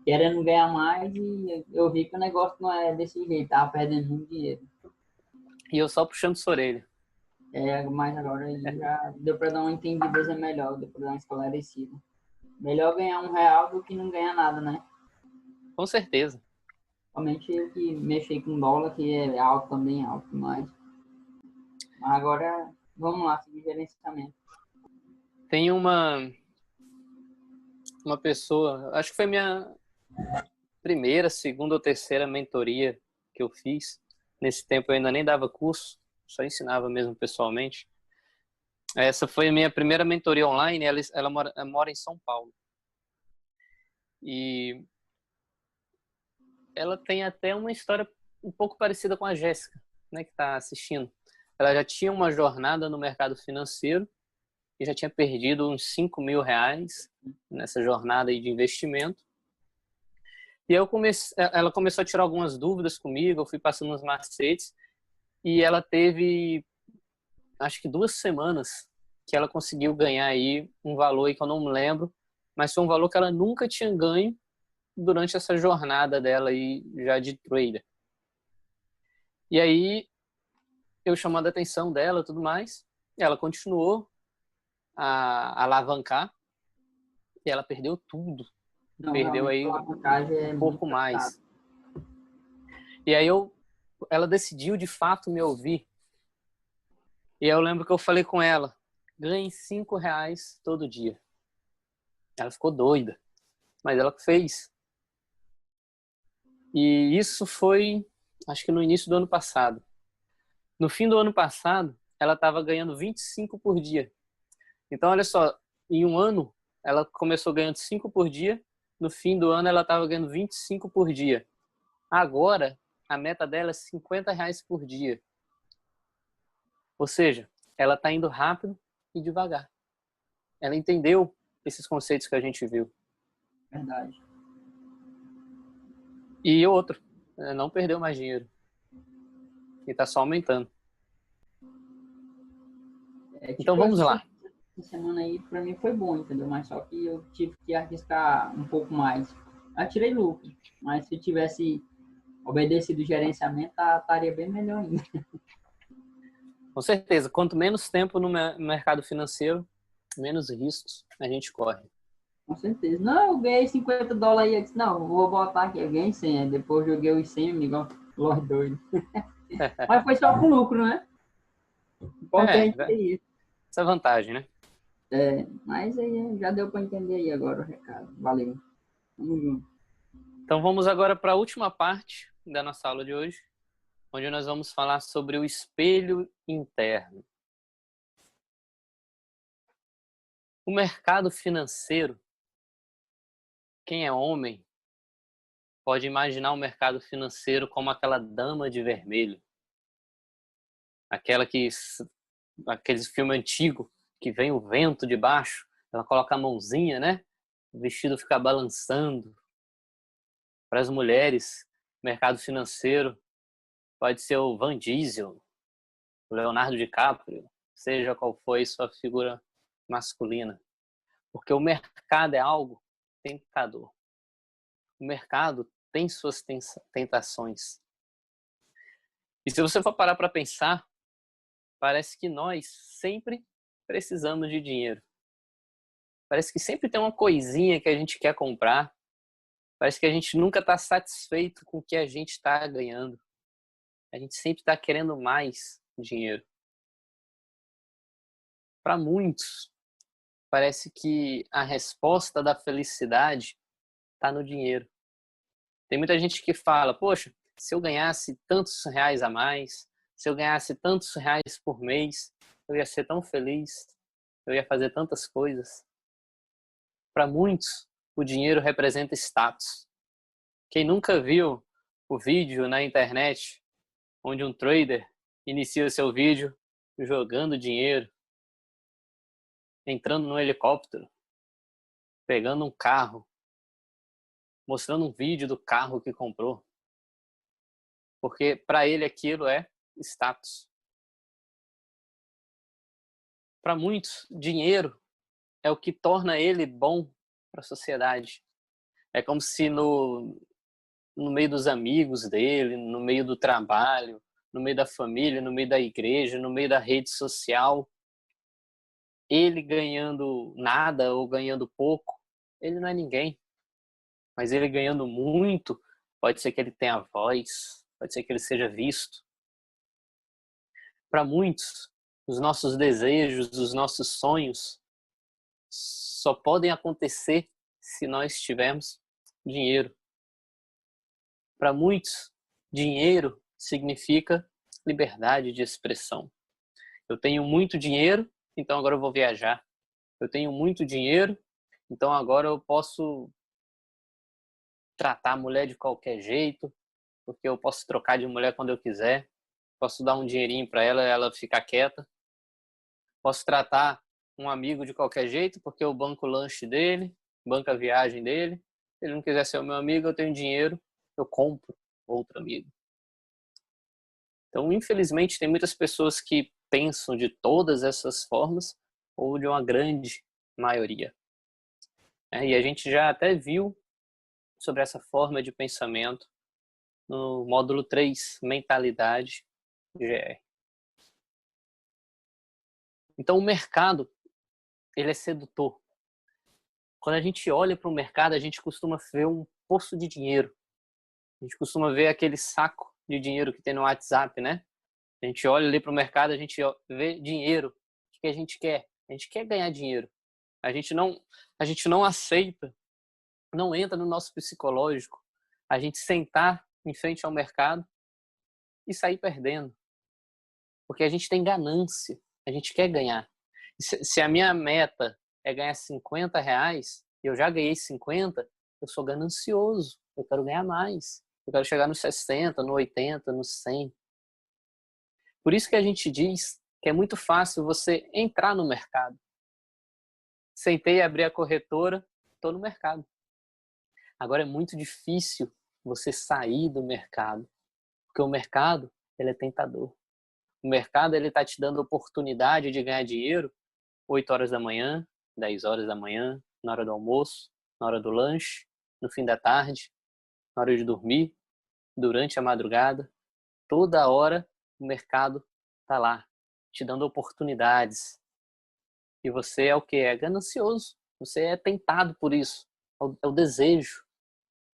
Querendo ganhar mais e eu vi que o negócio não é desse jeito, tava perdendo muito dinheiro. E eu só puxando sua orelha. Mas agora aí já deu para dar uma entendida melhor, deu para dar uma esclarecida. Melhor ganhar R$1 do que não ganhar nada, né? Com certeza. Somente eu que mexei com dólar, que é alto também, alto demais. Mas agora, vamos lá, seguir gerenciamento. Tem uma pessoa, acho que foi minha primeira, segunda ou terceira mentoria que eu fiz. Nesse tempo eu ainda nem dava curso, só ensinava mesmo pessoalmente. Essa foi a minha primeira mentoria online, ela mora em São Paulo. E ela tem até uma história um pouco parecida com a Jéssica, né, que está assistindo. Ela já tinha uma jornada no mercado financeiro e já tinha perdido uns R$5.000 nessa jornada aí de investimento. E ela começou a tirar algumas dúvidas comigo, eu fui passando uns macetes e ela teve, acho que 2 semanas que ela conseguiu ganhar aí um valor aí que eu não me lembro, mas foi um valor que ela nunca tinha ganho durante essa jornada dela aí já de trader. E aí eu chamando a atenção dela e tudo mais, ela continuou a alavancar e ela perdeu tudo. Não, Perdeu realmente aí a alavancagem é um muito pouco complicado. mais. E aí ela decidiu de fato me ouvir. E eu lembro que eu falei com ela, ganhe R$5 todo dia. Ela ficou doida, mas ela fez. E isso foi, acho que no início do ano passado. No fim do ano passado, ela estava ganhando 25 por dia. Então, olha só, em um ano, ela começou ganhando 5 por dia. No fim do ano, ela estava ganhando 25 por dia. Agora, a meta dela é R$50 por dia. Ou seja, ela está indo rápido e devagar. Ela entendeu esses conceitos que a gente viu. Verdade. E outro, não perdeu mais dinheiro. E está só aumentando. Então vamos lá. Essa semana aí para mim foi bom, entendeu? Mas só que eu tive que arriscar um pouco mais. Eu tirei lucro, mas se eu tivesse obedecido o gerenciamento, estaria bem melhor ainda. Com certeza. Quanto menos tempo no mercado financeiro, menos riscos a gente corre. Com certeza. Não, eu ganhei $50 aí. Eu disse, não, vou botar aqui. Eu ganhei 100. Aí depois joguei os 100, amigo. Lord doido. Mas foi só com lucro, né? Importante é isso. Essa é a vantagem, né? Mas aí já deu para entender aí agora o recado. Valeu. Tamo junto. Então vamos agora para a última parte da nossa aula de hoje, onde nós vamos falar sobre o espelho interno. O mercado financeiro, quem é homem, pode imaginar o mercado financeiro como aquela dama de vermelho. Aquele filme antigo que vem o vento de baixo, ela coloca a mãozinha, né? O vestido fica balançando. Para as mulheres, o mercado financeiro pode ser o Van Diesel, o Leonardo DiCaprio, seja qual for sua figura masculina. Porque o mercado é algo tentador. O mercado tem suas tentações. E se você for parar para pensar, parece que nós sempre precisamos de dinheiro. Parece que sempre tem uma coisinha que a gente quer comprar. Parece que a gente nunca está satisfeito com o que a gente está ganhando. A gente sempre está querendo mais dinheiro. Para muitos, parece que a resposta da felicidade está no dinheiro. Tem muita gente que fala, poxa, se eu ganhasse tantos reais a mais, se eu ganhasse tantos reais por mês, eu ia ser tão feliz, eu ia fazer tantas coisas. Para muitos, o dinheiro representa status. Quem nunca viu o vídeo na internet onde um trader inicia seu vídeo jogando dinheiro, entrando no helicóptero, pegando um carro, mostrando um vídeo do carro que comprou? Porque para ele aquilo é status. Para muitos, dinheiro é o que torna ele bom para a sociedade. É como se no meio dos amigos dele, no meio do trabalho, no meio da família, no meio da igreja, no meio da rede social, ele ganhando nada ou ganhando pouco, ele não é ninguém. Mas ele ganhando muito, pode ser que ele tenha voz, pode ser que ele seja visto. Para muitos, os nossos desejos, os nossos sonhos só podem acontecer se nós tivermos dinheiro. Para muitos, dinheiro significa liberdade de expressão. Eu tenho muito dinheiro, então agora eu vou viajar. Eu tenho muito dinheiro, então agora eu posso tratar a mulher de qualquer jeito, porque eu posso trocar de mulher quando eu quiser. Posso dar um dinheirinho para ela ficar quieta. Posso tratar um amigo de qualquer jeito, porque eu banco o lanche dele, banco a viagem dele. Se ele não quiser ser o meu amigo, eu tenho dinheiro, eu compro outro amigo. Então, infelizmente, tem muitas pessoas que pensam de todas essas formas, ou de uma grande maioria. E a gente já até viu sobre essa forma de pensamento no módulo 3, Mentalidade GR. Então, o mercado, ele é sedutor. Quando a gente olha para o mercado, a gente costuma ver um poço de dinheiro. A gente costuma ver aquele saco de dinheiro que tem no WhatsApp, né? A gente olha ali para o mercado, a gente vê dinheiro. O que a gente quer? A gente quer ganhar dinheiro. A gente não aceita, não entra no nosso psicológico a gente sentar em frente ao mercado e sair perdendo. Porque a gente tem ganância, a gente quer ganhar. Se a minha meta é ganhar R$50 e eu já ganhei 50, eu sou ganancioso, eu quero ganhar mais. Eu quero chegar nos 60, no 80, no 100. Por isso que a gente diz que é muito fácil você entrar no mercado. Sentei, abri a corretora, estou no mercado. Agora é muito difícil você sair do mercado. Porque o mercado, ele é tentador. O mercado, ele está te dando oportunidade de ganhar dinheiro 8 horas da manhã, 10 horas da manhã, na hora do almoço, na hora do lanche, no fim da tarde, na hora de dormir, durante a madrugada. Toda hora o mercado está lá, te dando oportunidades. E você é o quê? É ganancioso. Você é tentado por isso. É o desejo.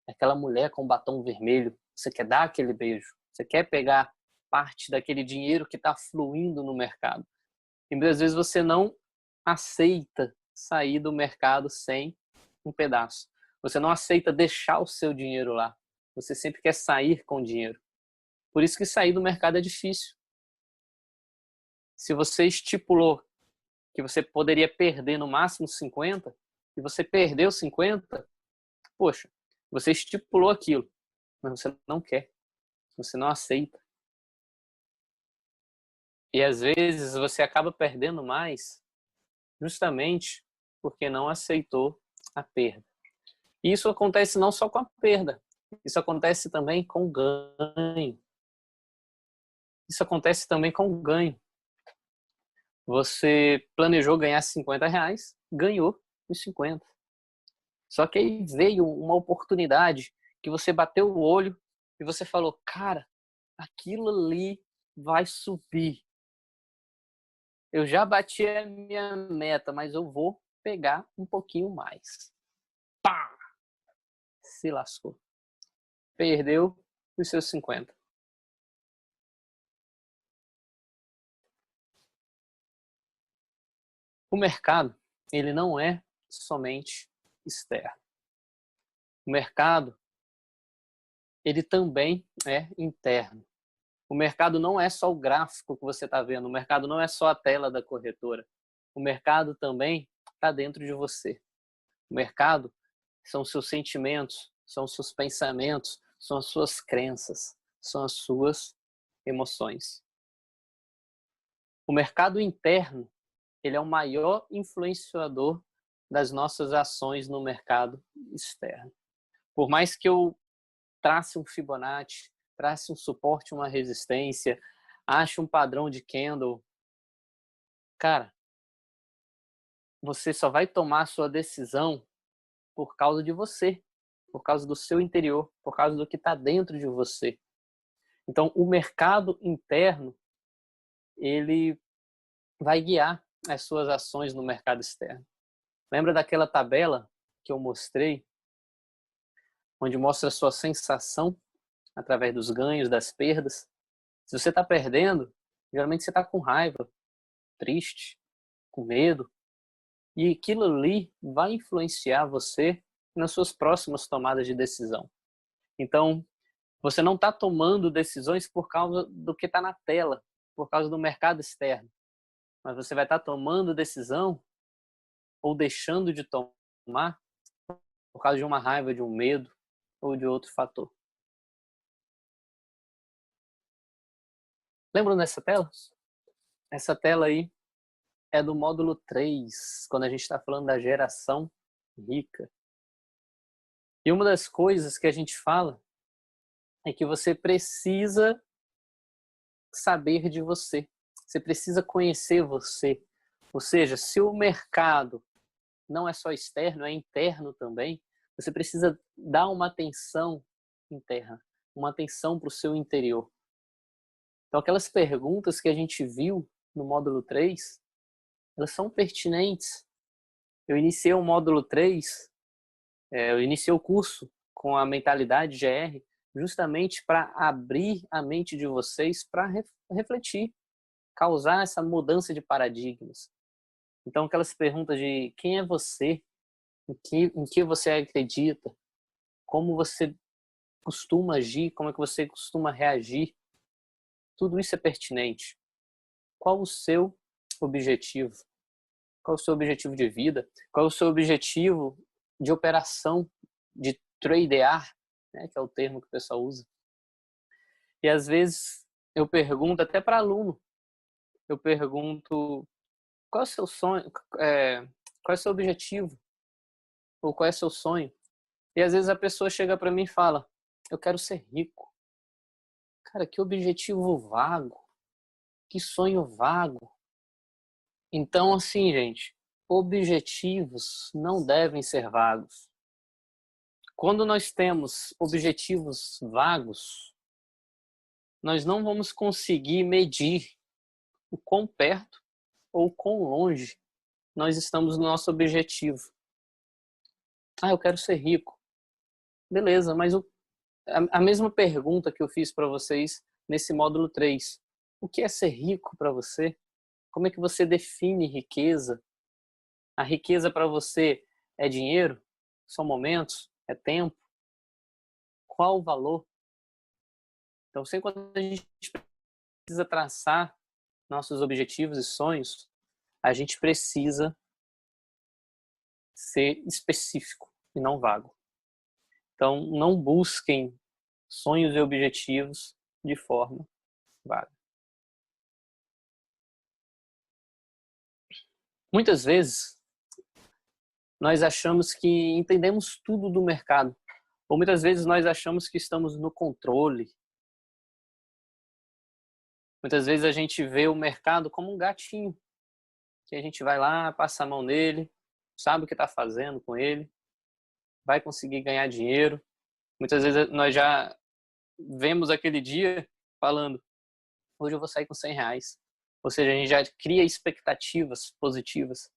É aquela mulher com batom vermelho. Você quer dar aquele beijo. Você quer pegar parte daquele dinheiro que está fluindo no mercado. E muitas vezes você não aceita sair do mercado sem um pedaço. Você não aceita deixar o seu dinheiro lá. Você sempre quer sair com dinheiro. Por isso que sair do mercado é difícil. Se você estipulou que você poderia perder no máximo 50 e você perdeu 50, poxa, você estipulou aquilo, mas você não quer. Você não aceita. E às vezes você acaba perdendo mais justamente porque não aceitou a perda. E isso acontece não só com a perda, isso acontece também com o ganho. Isso acontece também com o ganho. Você planejou ganhar R$50, ganhou os 50. Só que aí veio uma oportunidade que você bateu o olho e você falou, cara, aquilo ali vai subir. Eu já bati a minha meta, mas eu vou pegar um pouquinho mais. Pá! Se lascou. Perdeu os seus 50. O mercado, ele não é somente externo. O mercado, ele também é interno. O mercado não é só o gráfico que você está vendo. O mercado não é só a tela da corretora. O mercado também está dentro de você. O mercado são os seus sentimentos, são os seus pensamentos, são as suas crenças, são as suas emoções. O mercado interno, ele é o maior influenciador das nossas ações no mercado externo. Por mais que eu trace um Fibonacci, trace um suporte, uma resistência, ache um padrão de candle, cara, você só vai tomar a sua decisão por causa de você, por causa do seu interior, por causa do que está dentro de você. Então, o mercado interno, ele vai guiar as suas ações no mercado externo. Lembra daquela tabela que eu mostrei, onde mostra a sua sensação através dos ganhos, das perdas? Se você está perdendo, geralmente você está com raiva, triste, com medo, e aquilo ali vai influenciar você nas suas próximas tomadas de decisão. Então, você não está tomando decisões por causa do que está na tela, por causa do mercado externo, mas você vai estar tomando decisão ou deixando de tomar por causa de uma raiva, de um medo ou de outro fator. Lembram dessa tela? Essa tela aí é do módulo 3, quando a gente está falando da geração rica. E uma das coisas que a gente fala é que você precisa saber de você. Você precisa conhecer você. Ou seja, se o mercado não é só externo, é interno também, você precisa dar uma atenção interna, uma atenção para o seu interior. Então, aquelas perguntas que a gente viu no módulo 3, elas são pertinentes. Eu iniciei o módulo 3, eu iniciei o curso com a mentalidade GR, justamente para abrir a mente de vocês para refletir, causar essa mudança de paradigmas. Então, aquelas perguntas de quem é você, em que você acredita, como você costuma agir, como é que você costuma reagir, tudo isso é pertinente. Qual o seu objetivo? Qual o seu objetivo de vida? Qual o seu objetivo de operação, de tradear, né, que é o termo que o pessoal usa? E às vezes eu pergunto até para aluno, eu pergunto qual é o seu sonho, qual é o seu objetivo, ou qual é o seu sonho? E às vezes a pessoa chega para mim e fala, Eu quero ser rico. Cara, que objetivo vago. Que sonho vago. Então, assim, gente, objetivos não devem ser vagos. Quando nós temos objetivos vagos, nós não vamos conseguir medir o quão perto ou quão longe nós estamos do nosso objetivo. Eu quero ser rico. Beleza, mas a mesma pergunta que eu fiz para vocês nesse módulo 3. O que é ser rico para você? Como é que você define riqueza? A riqueza para você é dinheiro? São momentos? É tempo? Qual o valor? Então, sempre quando a gente precisa traçar nossos objetivos e sonhos, a gente precisa ser específico e não vago. Então, não busquem sonhos e objetivos de forma vaga. Muitas vezes, nós achamos que entendemos tudo do mercado. Ou muitas vezes nós achamos que estamos no controle. Muitas vezes a gente vê o mercado como um gatinho. Que a gente vai lá, passa a mão nele, sabe o que está fazendo com ele, vai conseguir ganhar dinheiro. Muitas vezes nós já vemos aquele dia falando, hoje eu vou sair com R$100. Ou seja, a gente já cria expectativas positivas.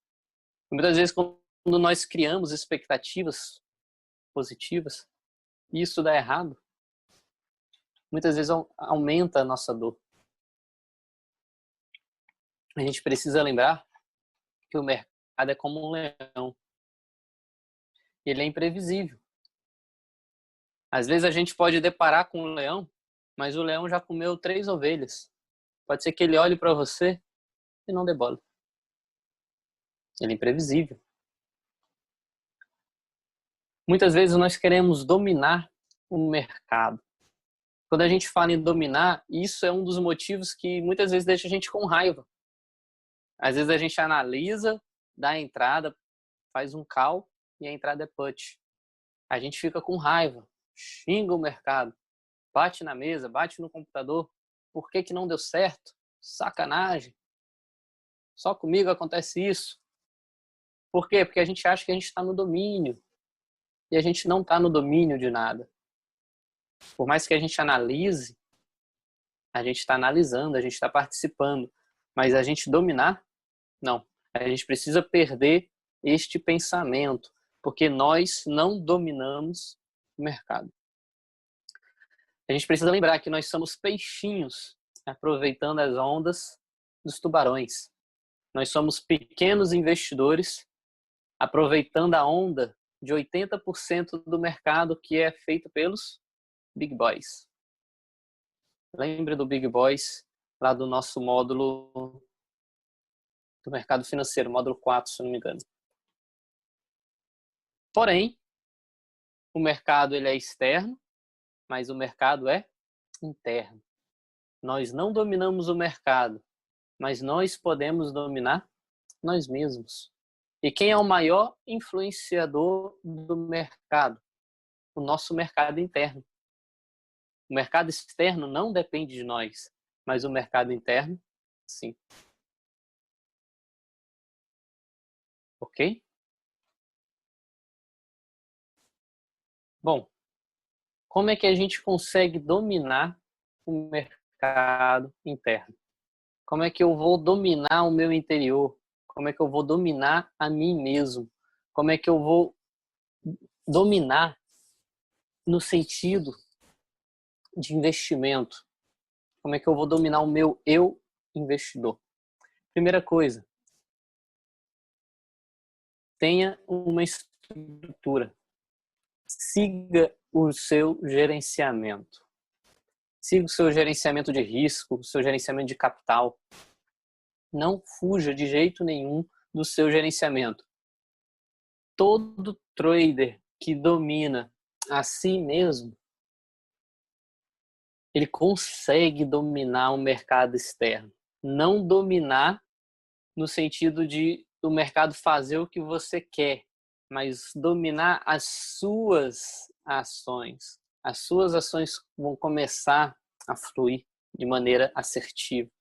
E muitas vezes quando nós criamos expectativas positivas, e isso dá errado, muitas vezes aumenta a nossa dor. A gente precisa lembrar que o mercado é como um leão. Ele é imprevisível. Às vezes a gente pode deparar com um leão, mas o leão já comeu 3 ovelhas. Pode ser que ele olhe para você e não dê bola. Ele é imprevisível. Muitas vezes nós queremos dominar o mercado. Quando a gente fala em dominar, isso é um dos motivos que muitas vezes deixa a gente com raiva. Às vezes a gente analisa, dá a entrada, faz um call e a entrada é put. A gente fica com raiva, xinga o mercado, bate na mesa, bate no computador. Por que não deu certo? Sacanagem. Só comigo acontece isso. Por quê? Porque a gente acha que a gente está no domínio. E a gente não está no domínio de nada. Por mais que a gente analise, a gente está analisando, a gente está participando. Mas a gente dominar, não. A gente precisa perder este pensamento, porque nós não dominamos o mercado. A gente precisa lembrar que nós somos peixinhos aproveitando as ondas dos tubarões. Nós somos pequenos investidores aproveitando a onda de 80% do mercado que é feito pelos Big Boys. Lembre do Big Boys lá do nosso módulo do mercado financeiro, módulo 4, se não me engano. Porém, o mercado ele é externo, mas o mercado é interno. Nós não dominamos o mercado, mas nós podemos dominar nós mesmos. E quem é o maior influenciador do mercado? O nosso mercado interno. O mercado externo não depende de nós, mas o mercado interno, sim. Ok? Bom, como é que a gente consegue dominar o mercado interno? Como é que eu vou dominar o meu interior? Como é que eu vou dominar a mim mesmo? Como é que eu vou dominar no sentido de investimento? Como é que eu vou dominar o meu eu investidor? Primeira coisa, tenha uma estrutura. Siga o seu gerenciamento. Siga o seu gerenciamento de risco, o seu gerenciamento de capital. Não fuja de jeito nenhum do seu gerenciamento. Todo trader que domina a si mesmo, ele consegue dominar o mercado externo. Não dominar no sentido de o mercado fazer o que você quer, mas dominar as suas ações, as suas ações vão começar a fluir de maneira assertiva.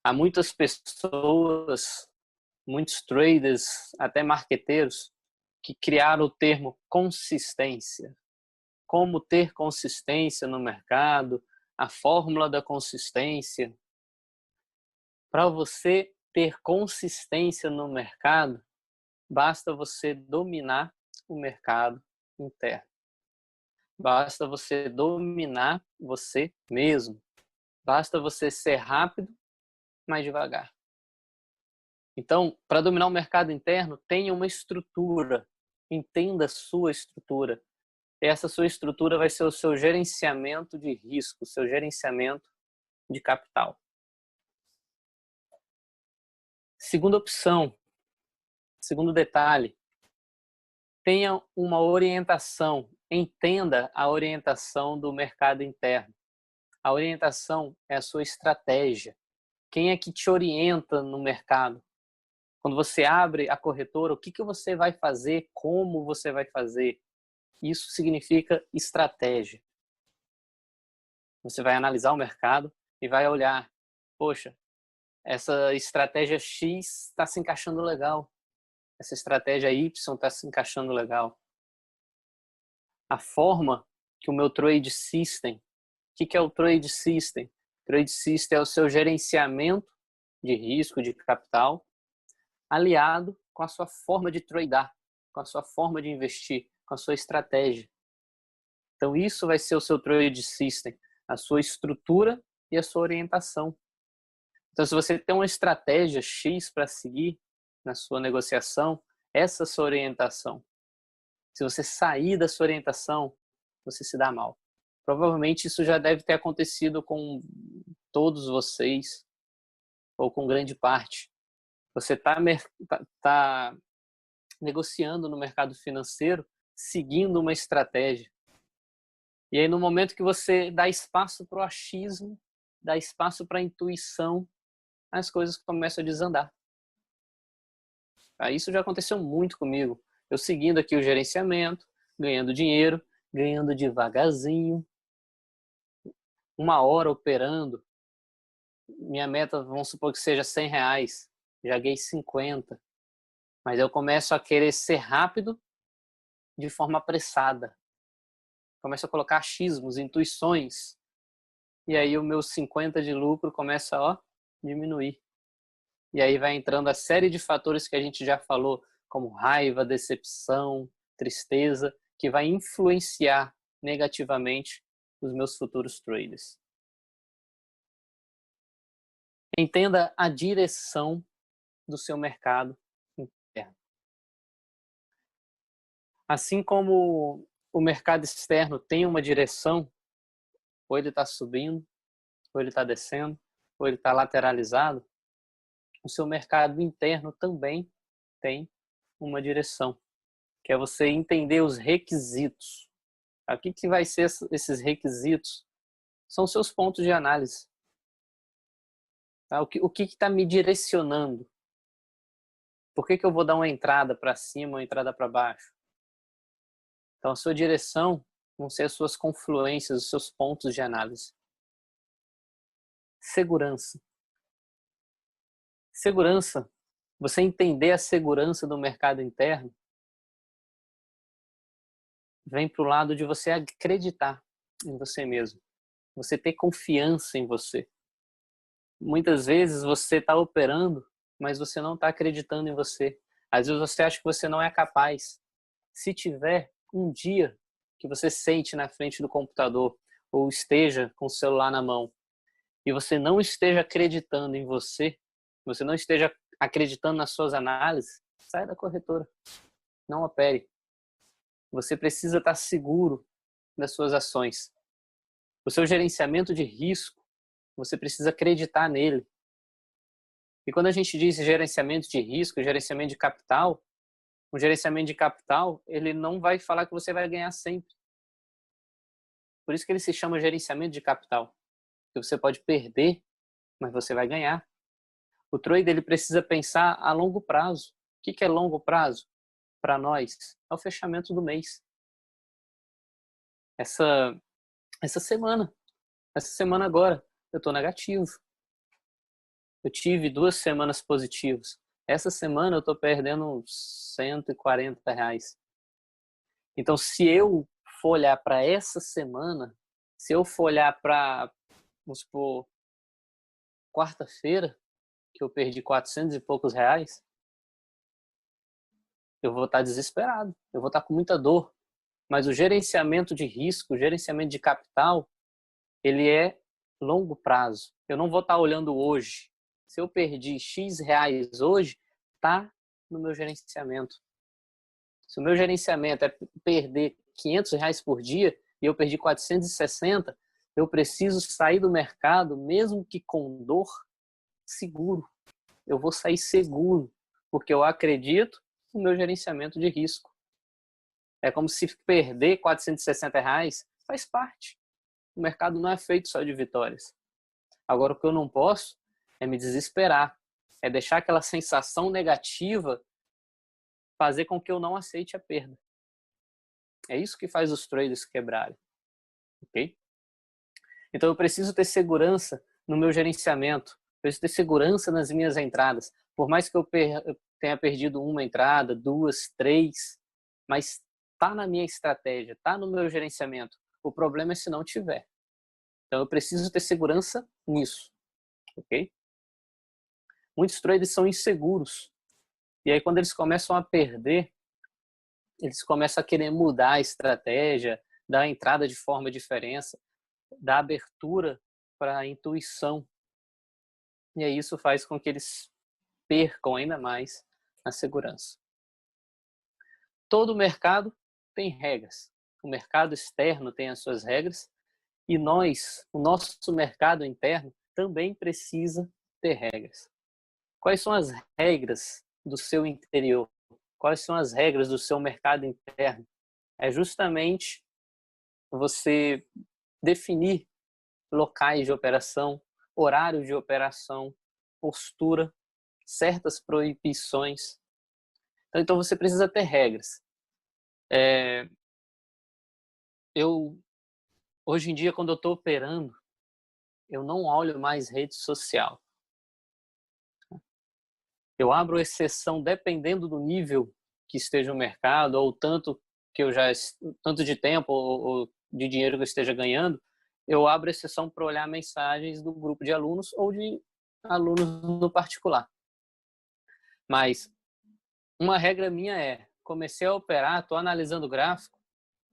Há muitas pessoas, muitos traders, até marqueteiros, que criaram o termo consistência. Como ter consistência no mercado, a fórmula da consistência. Para você ter consistência no mercado, basta você dominar o mercado interno. Basta você dominar você mesmo. Basta você ser rápido, mas devagar. Então, para dominar o mercado interno, tenha uma estrutura. Entenda a sua estrutura. Essa sua estrutura vai ser o seu gerenciamento de risco, o seu gerenciamento de capital. Segunda opção, segundo detalhe, tenha uma orientação, entenda a orientação do mercado interno. A orientação é a sua estratégia. Quem é que te orienta no mercado? Quando você abre a corretora, o que você vai fazer, como você vai fazer? Isso significa estratégia. Você vai analisar o mercado e vai olhar, poxa, essa estratégia X está se encaixando legal. Essa estratégia Y está se encaixando legal. A forma que o meu trade system, o que é o trade system? O trade system é o seu gerenciamento de risco, de capital, aliado com a sua forma de tradear, com a sua forma de investir, com a sua estratégia. Então isso vai ser o seu trade system, a sua estrutura e a sua orientação. Então se você tem uma estratégia X para seguir na sua negociação, essa é a sua orientação. Se você sair da sua orientação, você se dá mal. Provavelmente isso já deve ter acontecido com todos vocês, ou com grande parte. Você está negociando no mercado financeiro, seguindo uma estratégia. E aí no momento que você dá espaço para o achismo, dá espaço para a intuição, as coisas começam a desandar. Isso já aconteceu muito comigo. Eu seguindo aqui o gerenciamento, ganhando dinheiro, ganhando devagarzinho, 1 hora operando, minha meta, vamos supor que seja R$100, já ganhei 50. Mas eu começo a querer ser rápido de forma apressada. Começo a colocar achismos, intuições. E aí o meu 50 de lucro começa a diminuir. E aí vai entrando a série de fatores que a gente já falou, como raiva, decepção, tristeza, que vai influenciar negativamente os meus futuros traders. Entenda a direção do seu mercado interno. Assim como o mercado externo tem uma direção, ou ele está subindo, ou ele está descendo, ou ele está lateralizado, o seu mercado interno também tem uma direção, que é você entender os requisitos. O que vai ser esses requisitos? São seus pontos de análise. O que está me direcionando? Por que eu vou dar uma entrada para cima, uma entrada para baixo? Então, a sua direção vão ser as suas confluências, os seus pontos de análise. Segurança. Segurança. Você entender a segurança do mercado interno vem para o lado de você acreditar em você mesmo. Você ter confiança em você. Muitas vezes você está operando, mas você não está acreditando em você. Às vezes você acha que você não é capaz. Se tiver um dia que você sente na frente do computador ou esteja com o celular na mão e você não esteja acreditando em você, você não esteja acreditando nas suas análises, sai da corretora. Não opere. Você precisa estar seguro das suas ações. O seu gerenciamento de risco, você precisa acreditar nele. E quando a gente diz gerenciamento de risco, gerenciamento de capital, o gerenciamento de capital, ele não vai falar que você vai ganhar sempre. Por isso que ele se chama gerenciamento de capital. Porque você pode perder, mas você vai ganhar. O trader ele precisa pensar a longo prazo. O que é longo prazo? Para nós, é o fechamento do mês. essa semana agora, eu estou negativo. Eu tive 2 semanas positivas. Essa semana eu estou perdendo R$ 140. Então, se eu for olhar para essa semana, se eu for olhar para, vamos supor, quarta-feira, que eu perdi 400 e poucos reais, eu vou estar desesperado, eu vou estar com muita dor. Mas o gerenciamento de risco, o gerenciamento de capital, ele é longo prazo. Eu não vou estar olhando hoje. Se eu perdi X reais hoje, está no meu gerenciamento. Se o meu gerenciamento é perder R$ 500 por dia e eu perdi 460, eu preciso sair do mercado, mesmo que com dor, seguro. Eu vou sair seguro, porque eu acredito no meu gerenciamento de risco. É como se perder R$ 460 faz parte. O mercado não é feito só de vitórias. Agora, o que eu não posso é me desesperar, é deixar aquela sensação negativa fazer com que eu não aceite a perda. É isso que faz os traders quebrarem. Ok? Então, eu preciso ter segurança no meu gerenciamento, preciso ter segurança nas minhas entradas. Por mais que eu tenha perdido uma entrada, 2, 3, mas está na minha estratégia, está no meu gerenciamento. O problema é se não tiver. Então, eu preciso ter segurança nisso. Ok? Muitos traders são inseguros. E aí, quando eles começam a perder, eles começam a querer mudar a estratégia, dar a entrada de forma diferente, dar abertura para a intuição. E aí isso faz com que eles percam ainda mais a segurança. Todo mercado tem regras. O mercado externo tem as suas regras e o nosso mercado interno também precisa ter regras. Quais são as regras do seu interior? Quais são as regras do seu mercado interno? É justamente você definir locais de operação, horário de operação, postura, certas proibições. Então você precisa ter regras. Hoje em dia, quando eu estou operando, eu não olho mais rede social. Eu abro exceção dependendo do nível que esteja o mercado, ou tanto de tempo ou de dinheiro que eu esteja ganhando, eu abro exceção para olhar mensagens do grupo de alunos ou de alunos no particular. Mas uma regra minha comecei a operar, estou analisando o gráfico,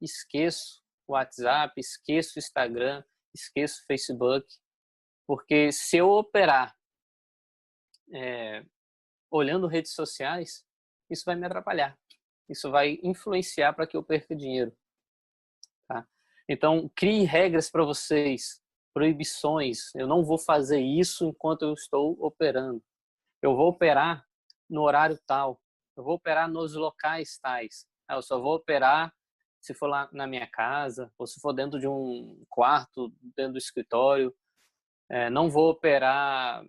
esqueço o WhatsApp, esqueço o Instagram, esqueço o Facebook, porque se eu operar olhando redes sociais, isso vai me atrapalhar. Isso vai influenciar para que eu perca dinheiro. Tá? Então, crie regras para vocês, proibições. Eu não vou fazer isso enquanto eu estou operando. Eu vou operar no horário tal. Eu vou operar nos locais tais. Eu só vou operar se for lá na minha casa, ou se for dentro de um quarto, dentro do escritório. Não vou operar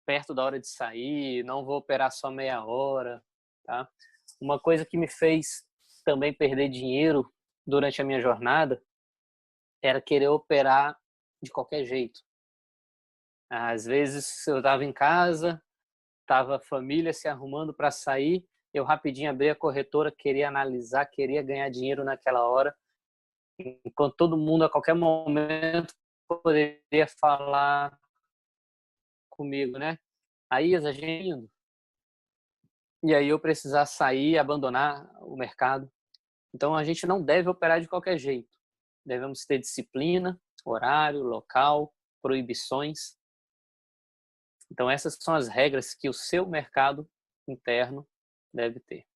perto da hora de sair, não vou operar só meia hora, tá? Uma coisa que me fez também perder dinheiro durante a minha jornada era querer operar de qualquer jeito. Às vezes eu estava em casa, estava a família se arrumando para sair, eu rapidinho abri a corretora, queria analisar, queria ganhar dinheiro naquela hora, enquanto todo mundo a qualquer momento poderia falar comigo, né? Aí exagerando. E aí eu precisar sair, abandonar o mercado. Então a gente não deve operar de qualquer jeito. Devemos ter disciplina, horário, local, proibições. Então essas são as regras que o seu mercado interno deve ter.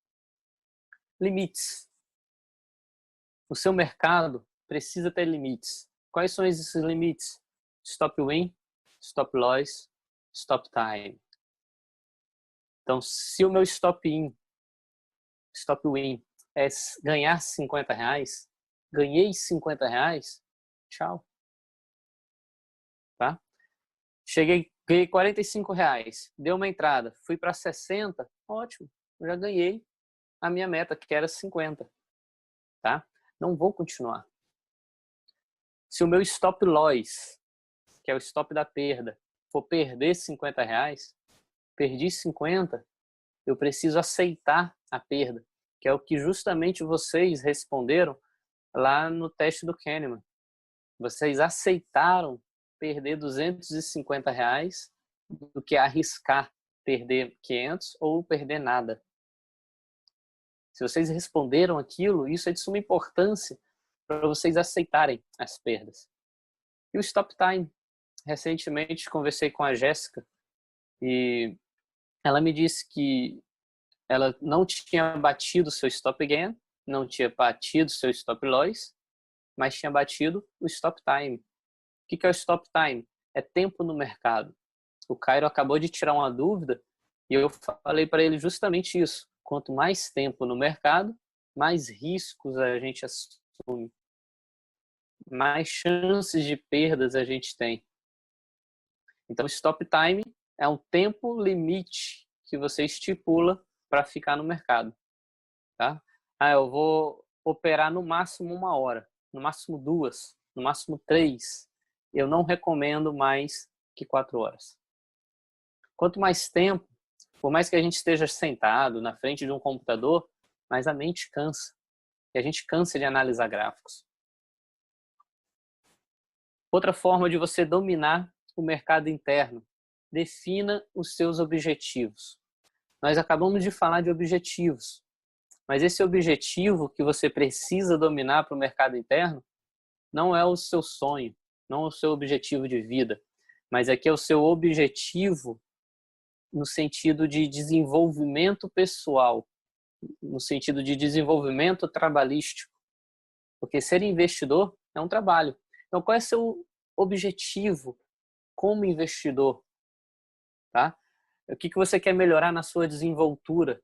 Limites. O seu mercado precisa ter limites. Quais são esses limites? Stop win, stop loss, stop time. Então, se o meu stop win é ganhar R$50, ganhei R$50, tchau. Tá? Ganhei R$45, deu uma entrada, fui para 60, ótimo, eu já ganhei a minha meta, que era 50. Tá? não vou continuar. Se o meu stop loss, que é o stop da perda, for perder R$50, perdi 50, eu preciso aceitar a perda, que é o que justamente vocês responderam lá no teste do Kahneman. Vocês aceitaram perder R$250 do que arriscar perder 500 ou perder nada. Se vocês responderam aquilo, isso é de suma importância para vocês aceitarem as perdas. E o stop time. Recentemente conversei com a Jéssica e ela me disse que ela não tinha batido seu stop gain, não tinha batido seu stop loss, mas tinha batido o stop time. O que é o stop time? É tempo no mercado. O Cairo acabou de tirar uma dúvida e eu falei para ele justamente isso. Quanto mais tempo no mercado, mais riscos a gente assume, mais chances de perdas a gente tem. Então, stop time é um tempo limite que você estipula para ficar no mercado. Tá? Eu vou operar no máximo 1 hora, no máximo 2, no máximo 3. Eu não recomendo mais que 4 horas. Quanto mais tempo, por mais que a gente esteja sentado na frente de um computador, mas a mente cansa. E a gente cansa de analisar gráficos. Outra forma de você dominar o mercado interno. Defina os seus objetivos. Nós acabamos de falar de objetivos. Mas esse objetivo que você precisa dominar para o mercado interno não é o seu sonho, não é o seu objetivo de vida, mas aqui é o seu objetivo no sentido de desenvolvimento pessoal, no sentido de desenvolvimento trabalhístico. Porque ser investidor é um trabalho. Então, qual é o seu objetivo como investidor? Tá? O que você quer melhorar na sua desenvoltura?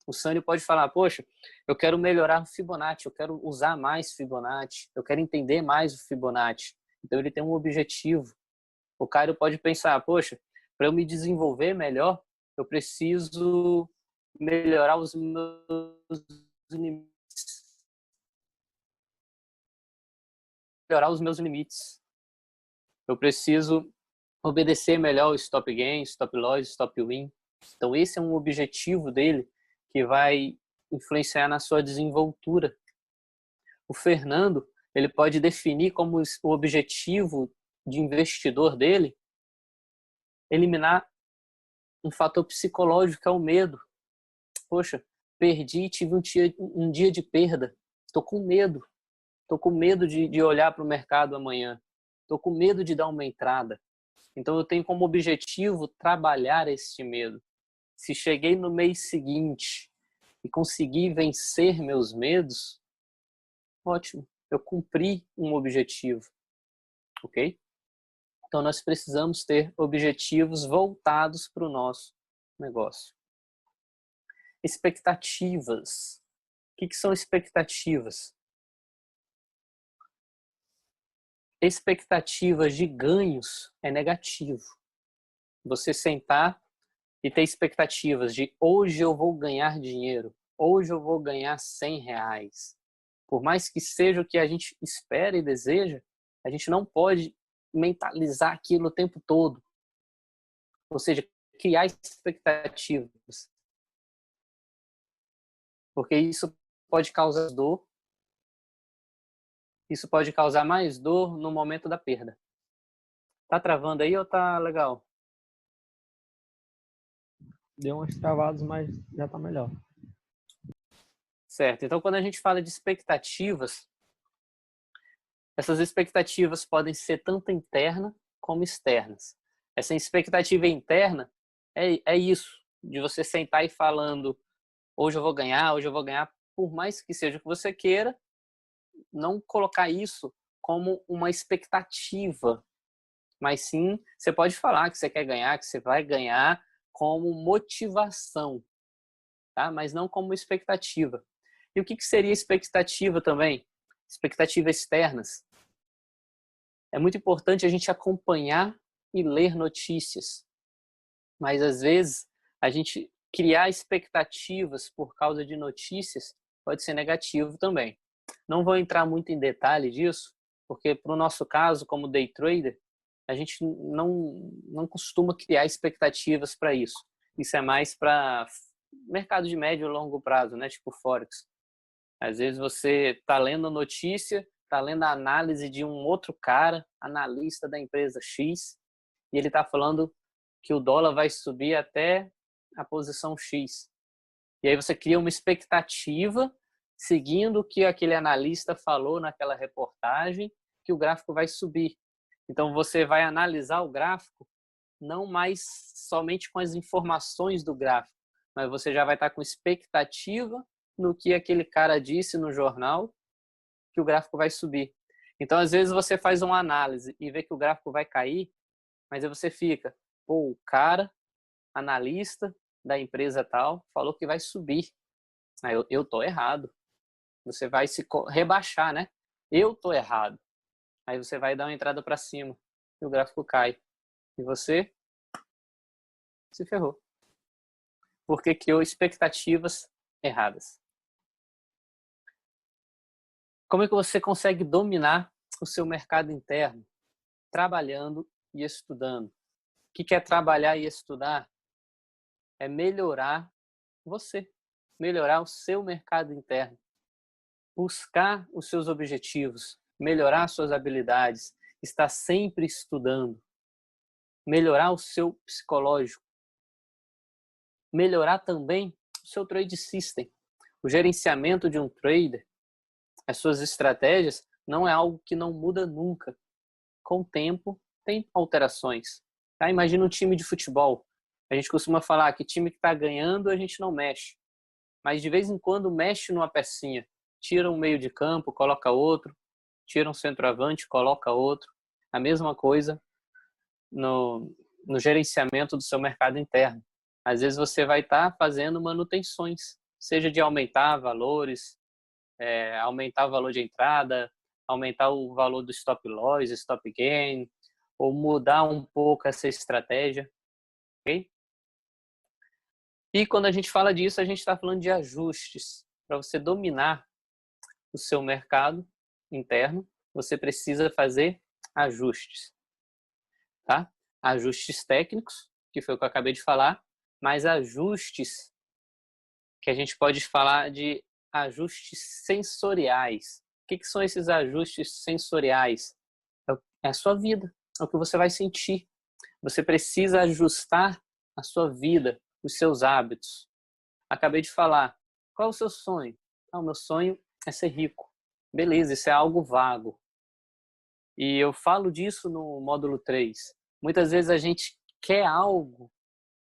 O Sânio pode falar, poxa, eu quero melhorar o Fibonacci, eu quero usar mais Fibonacci, eu quero entender mais o Fibonacci. Então, ele tem um objetivo. O Cairo pode pensar, poxa, para eu me desenvolver melhor, eu preciso melhorar os meus limites. Melhorar os meus limites. Eu preciso obedecer melhor o stop gain, stop loss, stop win. Então, esse é um objetivo dele que vai influenciar na sua desenvoltura. O Fernando, ele pode definir como o objetivo de investidor dele eliminar um fator psicológico, que é o medo. Poxa, perdi, tive um dia de perda. Estou com medo. Estou com medo de olhar para o mercado amanhã. Estou com medo de dar uma entrada. Então, eu tenho como objetivo trabalhar esse medo. Se cheguei no mês seguinte e consegui vencer meus medos, ótimo. Eu cumpri um objetivo. Ok? Então, nós precisamos ter objetivos voltados para o nosso negócio. Expectativas. O que são expectativas? Expectativas de ganhos é negativo. Você sentar e ter expectativas de hoje eu vou ganhar dinheiro, hoje eu vou ganhar R$100. Por mais que seja o que a gente espera e deseja, a gente não pode mentalizar aquilo o tempo todo. Ou seja, criar expectativas. Porque isso pode causar dor. Isso pode causar mais dor no momento da perda. Tá travando aí ou tá legal? Deu uns travados, mas já tá melhor. Certo. Então, quando a gente fala de expectativas, essas expectativas podem ser tanto internas como externas. Essa expectativa interna é isso, de você sentar e falando, hoje eu vou ganhar, por mais que seja o que você queira, não colocar isso como uma expectativa, mas sim, você pode falar que você quer ganhar, que você vai ganhar como motivação, tá? Mas não como expectativa. E o que seria expectativa também? Expectativas externas. É muito importante a gente acompanhar e ler notícias, mas às vezes a gente criar expectativas por causa de notícias pode ser negativo também. Não vou entrar muito em detalhe disso, porque para o nosso caso, como day trader, a gente não costuma criar expectativas para isso. Isso é mais para mercado de médio e longo prazo, né? Tipo Forex. Às vezes você está lendo notícia, está lendo a análise de um outro cara, analista da empresa X, e ele está falando que o dólar vai subir até a posição X. E aí você cria uma expectativa, seguindo o que aquele analista falou naquela reportagem, que o gráfico vai subir. Então você vai analisar o gráfico não mais somente com as informações do gráfico, mas você já vai estar com expectativa no que aquele cara disse no jornal, que o gráfico vai subir. Então, às vezes, você faz uma análise e vê que o gráfico vai cair, mas aí você fica, pô, o cara, analista da empresa tal, falou que vai subir. Aí eu tô errado. Você vai se rebaixar, né? Eu tô errado. Aí você vai dar uma entrada para cima e o gráfico cai. E você se ferrou. Porque criou expectativas erradas. Como é que você consegue dominar o seu mercado interno? Trabalhando e estudando. O que é trabalhar e estudar? É melhorar você, melhorar o seu mercado interno, buscar os seus objetivos, melhorar suas habilidades, estar sempre estudando, melhorar o seu psicológico, melhorar também o seu trade system. O gerenciamento de um trader, as suas estratégias, não é algo que não muda nunca. Com o tempo, tem alterações. Tá? Imagina um time de futebol. A gente costuma falar que time que está ganhando, a gente não mexe. Mas de vez em quando mexe numa pecinha. Tira um meio de campo, coloca outro. Tira um centroavante, coloca outro. A mesma coisa no gerenciamento do seu mercado interno. Às vezes você vai estar fazendo manutenções, seja de aumentar valores, aumentar o valor de entrada, aumentar o valor do stop loss, stop gain, ou mudar um pouco essa estratégia, ok? E quando a gente fala disso, a gente está falando de ajustes. Para você dominar o seu mercado interno, você precisa fazer ajustes, tá? Ajustes técnicos, que foi o que eu acabei de falar, mas ajustes que a gente pode falar de ajustes sensoriais. O que são esses ajustes sensoriais? É a sua vida, é o que você vai sentir. Você precisa ajustar a sua vida, os seus hábitos. Acabei de falar, qual é o seu sonho? O meu sonho é ser rico. Beleza, isso é algo vago. E eu falo disso no módulo 3. Muitas vezes a gente quer algo,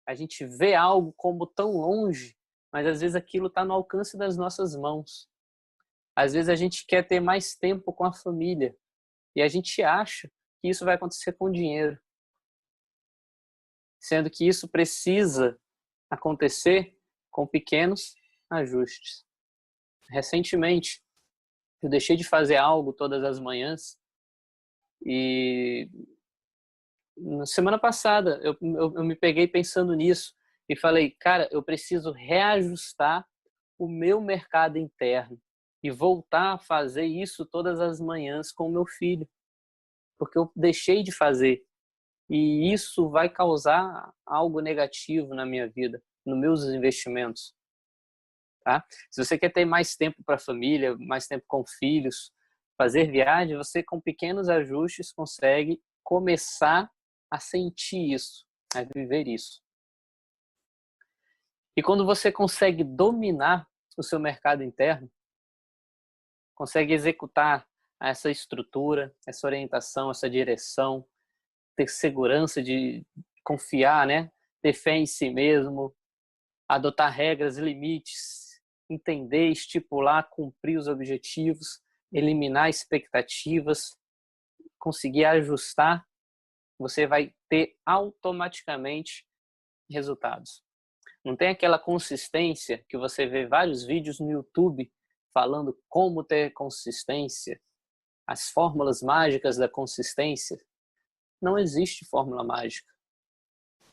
a gente vê algo como tão longe, mas às vezes aquilo está no alcance das nossas mãos. Às vezes a gente quer ter mais tempo com a família e a gente acha que isso vai acontecer com dinheiro, sendo que isso precisa acontecer com pequenos ajustes. Recentemente, eu deixei de fazer algo todas as manhãs e na semana passada eu me peguei pensando nisso e falei, cara, eu preciso reajustar o meu mercado interno e voltar a fazer isso todas as manhãs com o meu filho, porque eu deixei de fazer e isso vai causar algo negativo na minha vida, nos meus investimentos, tá? Se você quer ter mais tempo para a família, mais tempo com filhos, fazer viagem, você com pequenos ajustes consegue começar a sentir isso, a viver isso. E quando você consegue dominar o seu mercado interno, consegue executar essa estrutura, essa orientação, essa direção, ter segurança de confiar, né? Ter fé em si mesmo, adotar regras e limites, entender, estipular, cumprir os objetivos, eliminar expectativas, conseguir ajustar, você vai ter automaticamente resultados. Não tem aquela consistência que você vê vários vídeos no YouTube falando como ter consistência, as fórmulas mágicas da consistência. Não existe fórmula mágica.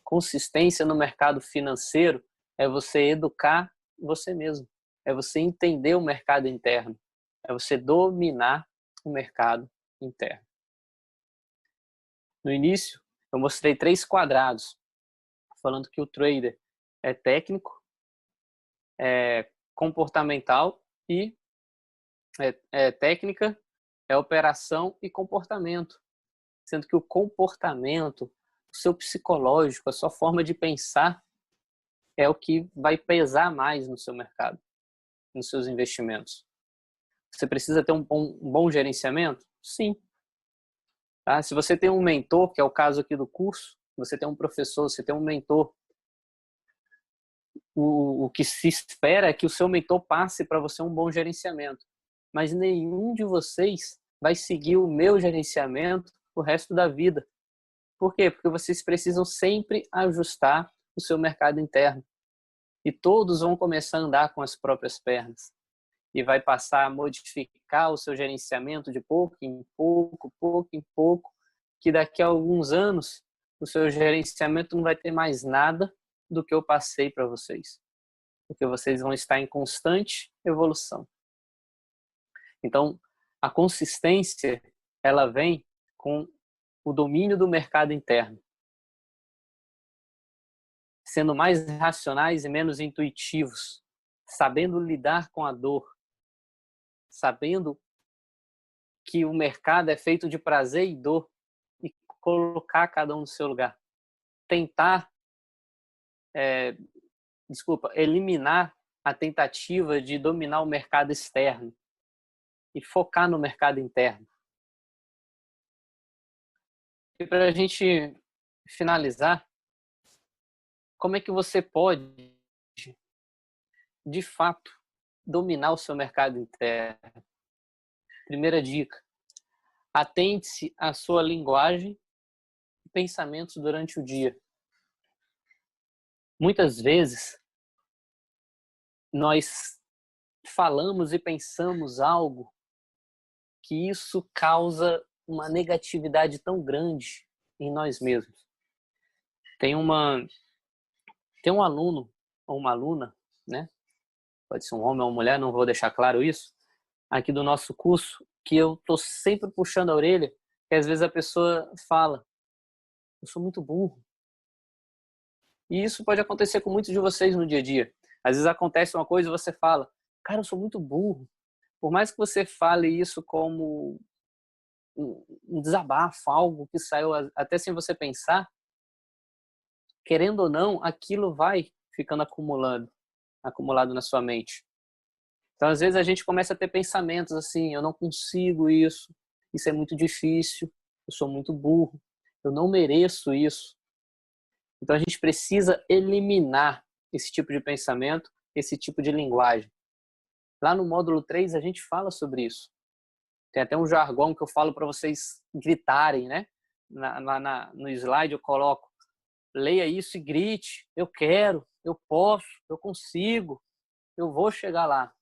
Consistência no mercado financeiro é você educar você mesmo, é você entender o mercado interno, É você dominar o mercado interno. No início, eu mostrei 3 quadrados, falando que o trader é técnico, é comportamental e técnica, é operação e comportamento. Sendo que o comportamento, o seu psicológico, a sua forma de pensar é o que vai pesar mais no seu mercado, nos seus investimentos. Você precisa ter um bom gerenciamento? Sim. Tá? Se você tem um mentor, que é o caso aqui do curso, você tem um professor, você tem um mentor, o que se espera é que o seu mentor passe para você um bom gerenciamento. Mas nenhum de vocês vai seguir o meu gerenciamento o resto da vida. Por quê? Porque vocês precisam sempre ajustar o seu mercado interno. E todos vão começar a andar com as próprias pernas. E vai passar a modificar o seu gerenciamento de pouco em pouco, que daqui a alguns anos o seu gerenciamento não vai ter mais nada do que eu passei para vocês. Porque vocês vão estar em constante evolução. Então, a consistência, ela vem com o domínio do mercado interno. Sendo mais racionais e menos intuitivos, sabendo lidar com a dor, sabendo que o mercado é feito de prazer e dor e colocar cada um no seu lugar. Tentar, eliminar a tentativa de dominar o mercado externo e focar no mercado interno. E para a gente finalizar, como é que você pode, de fato, dominar o seu mercado interno? Primeira dica: atente-se à sua linguagem e pensamentos durante o dia. Muitas vezes, nós falamos e pensamos algo que isso causa uma negatividade tão grande em nós mesmos. Tem um aluno ou uma aluna, né? Pode ser um homem ou uma mulher, não vou deixar claro isso, aqui do nosso curso, que eu tô sempre puxando a orelha, que às vezes a pessoa fala: eu sou muito burro. E isso pode acontecer com muitos de vocês no dia a dia. Às vezes acontece uma coisa e você fala: cara, eu sou muito burro. Por mais que você fale isso como um desabafo, algo que saiu até sem você pensar, querendo ou não, aquilo vai ficando acumulado na sua mente. Então, às vezes a gente começa a ter pensamentos assim: eu não consigo isso é muito difícil, eu sou muito burro, eu não mereço isso. Então, a gente precisa eliminar esse tipo de pensamento, esse tipo de linguagem. Lá no módulo 3, a gente fala sobre isso. Tem até um jargão que eu falo para vocês gritarem, né? No slide eu coloco: leia isso e grite: eu quero, eu posso, eu consigo, eu vou chegar lá.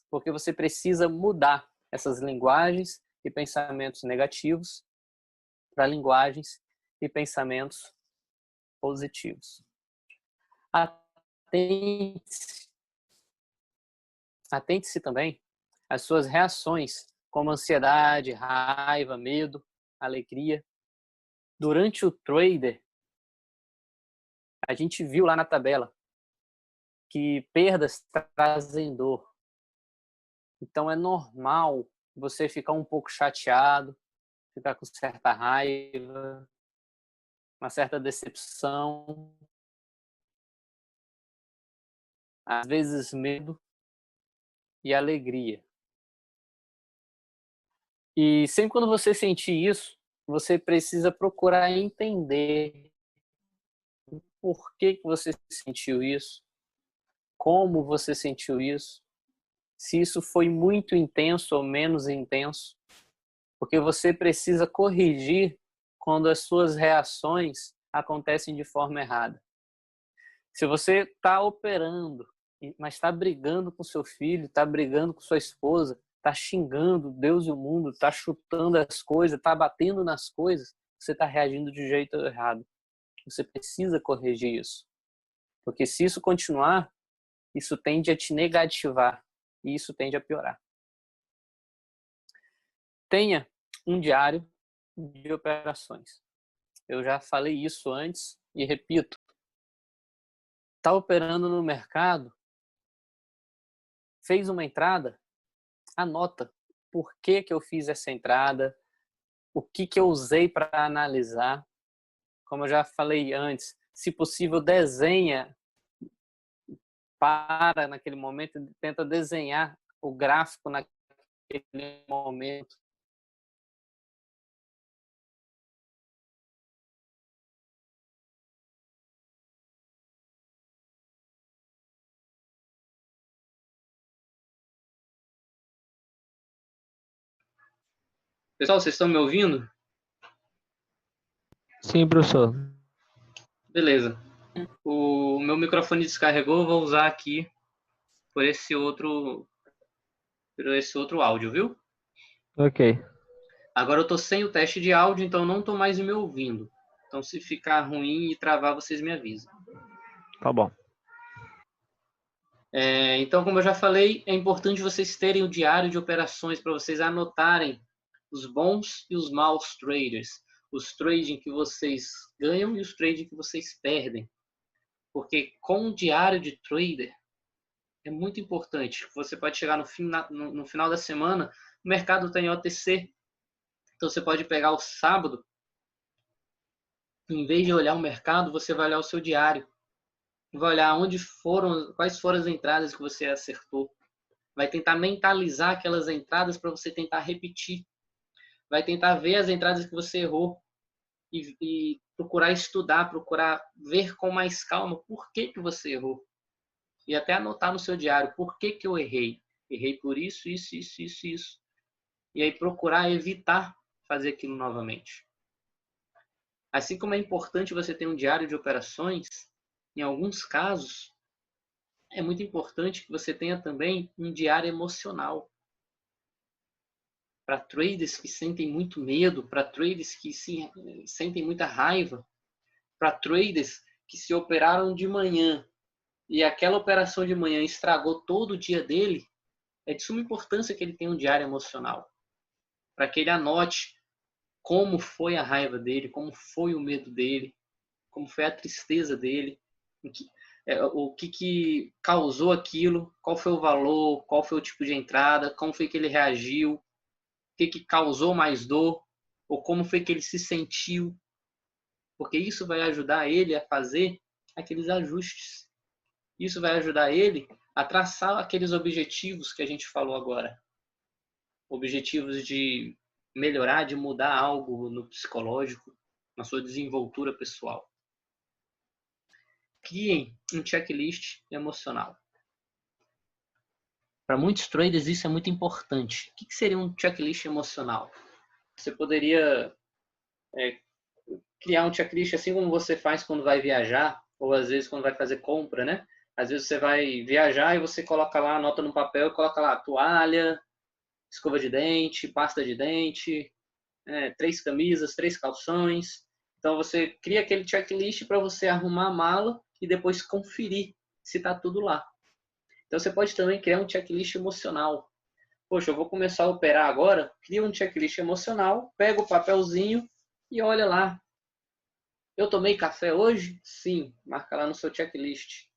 Porque você precisa mudar essas linguagens e pensamentos negativos para linguagens e pensamentos positivos. Atente-se também às suas reações, como ansiedade, raiva, medo, alegria. Durante o trader, a gente viu lá na tabela que perdas trazem dor. Então é normal você ficar um pouco chateado, ficar com certa raiva, uma certa decepção, às vezes medo e alegria. E sempre quando você sentir isso, você precisa procurar entender por que você sentiu isso, como você sentiu isso, se isso foi muito intenso ou menos intenso, porque você precisa corrigir quando as suas reações acontecem de forma errada. Se você está operando, mas está brigando com seu filho, está brigando com sua esposa, está xingando Deus e o mundo, está chutando as coisas, está batendo nas coisas, você está reagindo de jeito errado. Você precisa corrigir isso. Porque se isso continuar, isso tende a te negativar e isso tende a piorar. tenha um diário de operações. Eu já falei isso antes e repito. Está operando no mercado, fez uma entrada, anota por que eu fiz essa entrada, o que eu usei para analisar. Como eu já falei antes, se possível, desenha, para naquele momento e tenta desenhar o gráfico naquele momento. Pessoal, vocês estão me ouvindo? Sim, professor. Beleza. O meu microfone descarregou, vou usar aqui por esse outro áudio, viu? Ok. Agora eu tô sem o teste de áudio, então não tô mais me ouvindo. Então se ficar ruim e travar, vocês me avisam. Tá bom. Então, como eu já falei, é importante vocês terem o diário de operações para vocês anotarem os bons e os maus traders. Os trading que vocês ganham e os trading que vocês perdem. Porque com o diário de trader é muito importante. Você pode chegar no final da semana, o mercado está em OTC. Então você pode pegar o sábado, em vez de olhar o mercado, você vai olhar o seu diário. Vai olhar quais foram as entradas que você acertou. Vai tentar mentalizar aquelas entradas para você tentar repetir. Vai tentar ver as entradas que você errou e procurar estudar, procurar ver com mais calma por que você errou. E até anotar no seu diário por que eu errei. Errei por isso, isso, isso, isso, isso. E aí procurar evitar fazer aquilo novamente. Assim como é importante você ter um diário de operações, em alguns casos, é muito importante que você tenha também um diário emocional. Para traders que sentem muito medo, para traders que sentem muita raiva, para traders que se operaram de manhã e aquela operação de manhã estragou todo o dia dele, é de suma importância que ele tenha um diário emocional. Para que ele anote como foi a raiva dele, como foi o medo dele, como foi a tristeza dele, o que causou aquilo, qual foi o valor, qual foi o tipo de entrada, como foi que ele reagiu, o que causou mais dor, ou como foi que ele se sentiu, porque isso vai ajudar ele a fazer aqueles ajustes. Isso vai ajudar ele a traçar aqueles objetivos que a gente falou agora. Objetivos de melhorar, de mudar algo no psicológico, na sua desenvoltura pessoal. Criem um checklist emocional. Para muitos traders isso é muito importante. O que seria um checklist emocional? Você poderia criar um checklist assim como você faz quando vai viajar, ou às vezes quando vai fazer compra, né? Às vezes você vai viajar e você coloca lá, anota no papel e coloca lá toalha, escova de dente, pasta de dente, 3 camisas, 3 calções. Então você cria aquele checklist para você arrumar a mala e depois conferir se está tudo lá. Então você pode também criar um checklist emocional. Poxa, eu vou começar a operar agora, cria um checklist emocional, pega o papelzinho e olha lá. Eu tomei café hoje? Sim, marca lá no seu checklist.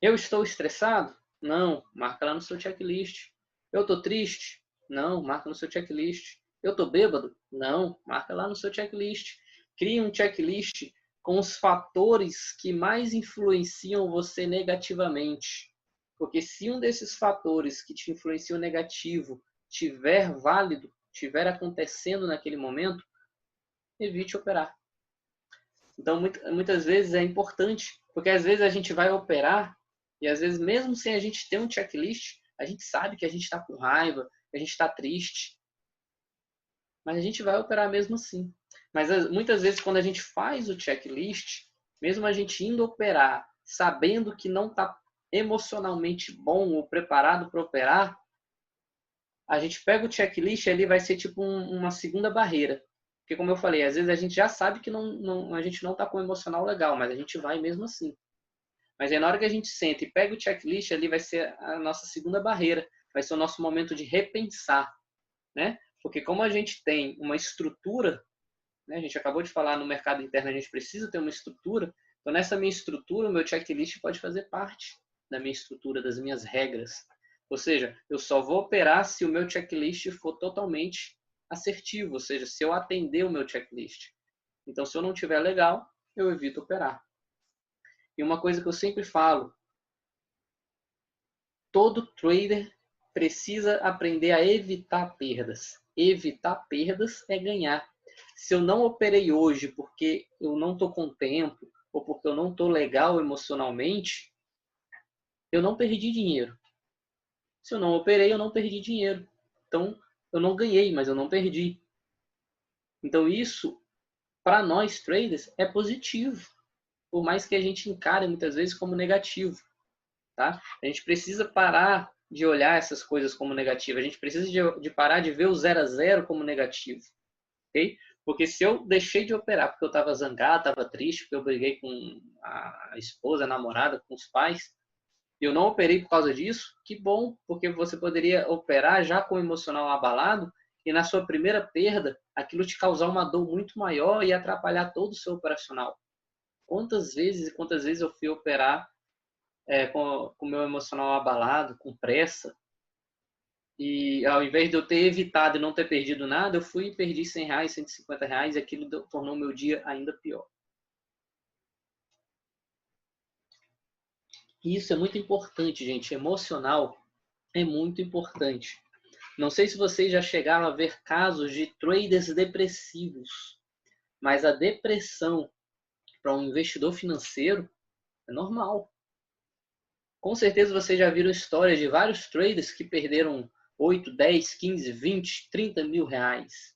Eu estou estressado? Não, marca lá no seu checklist. Eu estou triste? Não, marca no seu checklist. Eu estou bêbado? Não, marca lá no seu checklist. Crie um checklist com os fatores que mais influenciam você negativamente. Porque se um desses fatores que te influenciam negativo tiver válido, tiver acontecendo naquele momento, evite operar. Então, muitas vezes é importante, porque às vezes a gente vai operar e às vezes mesmo sem a gente ter um checklist, a gente sabe que a gente está com raiva, que a gente está triste, mas a gente vai operar mesmo assim. Mas muitas vezes quando a gente faz o checklist, mesmo a gente indo operar, sabendo que não está emocionalmente bom ou preparado para operar, a gente pega o checklist e ali vai ser tipo uma segunda barreira. Porque como eu falei, às vezes a gente já sabe que a gente não está com o emocional legal, mas a gente vai mesmo assim. Mas aí na hora que a gente senta e pega o checklist, ali vai ser a nossa segunda barreira. vai ser o nosso momento de repensar, né? Porque como a gente tem uma estrutura, né? A gente acabou de falar no mercado interno, a gente precisa ter uma estrutura. Então, nessa minha estrutura, o meu checklist pode fazer parte da minha estrutura, das minhas regras. Ou seja, eu só vou operar se o meu checklist for totalmente assertivo, ou seja, se eu atender o meu checklist. Então, se eu não tiver legal, eu evito operar. E uma coisa que eu sempre falo, todo trader precisa aprender a evitar perdas. Evitar perdas é ganhar. Se eu não operei hoje porque eu não estou com tempo ou porque eu não estou legal emocionalmente, eu não perdi dinheiro. Se eu não operei, eu não perdi dinheiro. Então, eu não ganhei, mas eu não perdi. Então, isso, para nós traders, é positivo. Por mais que a gente encare muitas vezes como negativo. Tá? A gente precisa parar de olhar essas coisas como negativas. A gente precisa de parar de ver o 0 a 0 como negativo. Okay? Porque se eu deixei de operar porque eu estava zangado, estava triste, porque eu briguei com a esposa, a namorada, com os pais, e eu não operei por causa disso, que bom, porque você poderia operar já com o emocional abalado e na sua primeira perda, aquilo te causar uma dor muito maior e atrapalhar todo o seu operacional. Quantas vezes eu fui operar com o meu emocional abalado, com pressa, e ao invés de eu ter evitado e não ter perdido nada, eu fui e perdi R$100, R$150 e aquilo tornou meu dia ainda pior. E isso é muito importante, gente. Emocional é muito importante. Não sei se vocês já chegaram a ver casos de traders depressivos, mas a depressão para um investidor financeiro é normal. Com certeza vocês já viram histórias de vários traders que perderam 8, 10, 15, 20, 30 mil reais.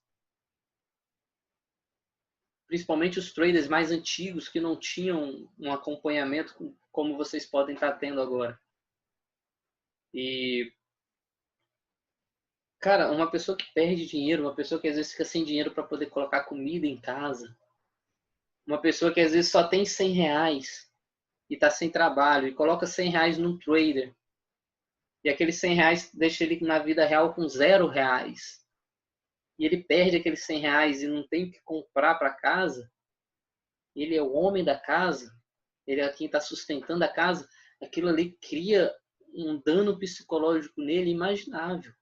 Principalmente os traders mais antigos que não tinham um acompanhamento como vocês podem estar tendo agora. E, cara, uma pessoa que perde dinheiro, uma pessoa que às vezes fica sem dinheiro para poder colocar comida em casa, uma pessoa que às vezes só tem R$100 e está sem trabalho e coloca R$100 num trader e aqueles R$100 deixa ele na vida real com R$0 e ele perde aqueles R$100 e não tem o que comprar para casa, ele é o homem da casa, ele é quem está sustentando a casa, aquilo ali cria um dano psicológico nele imaginável.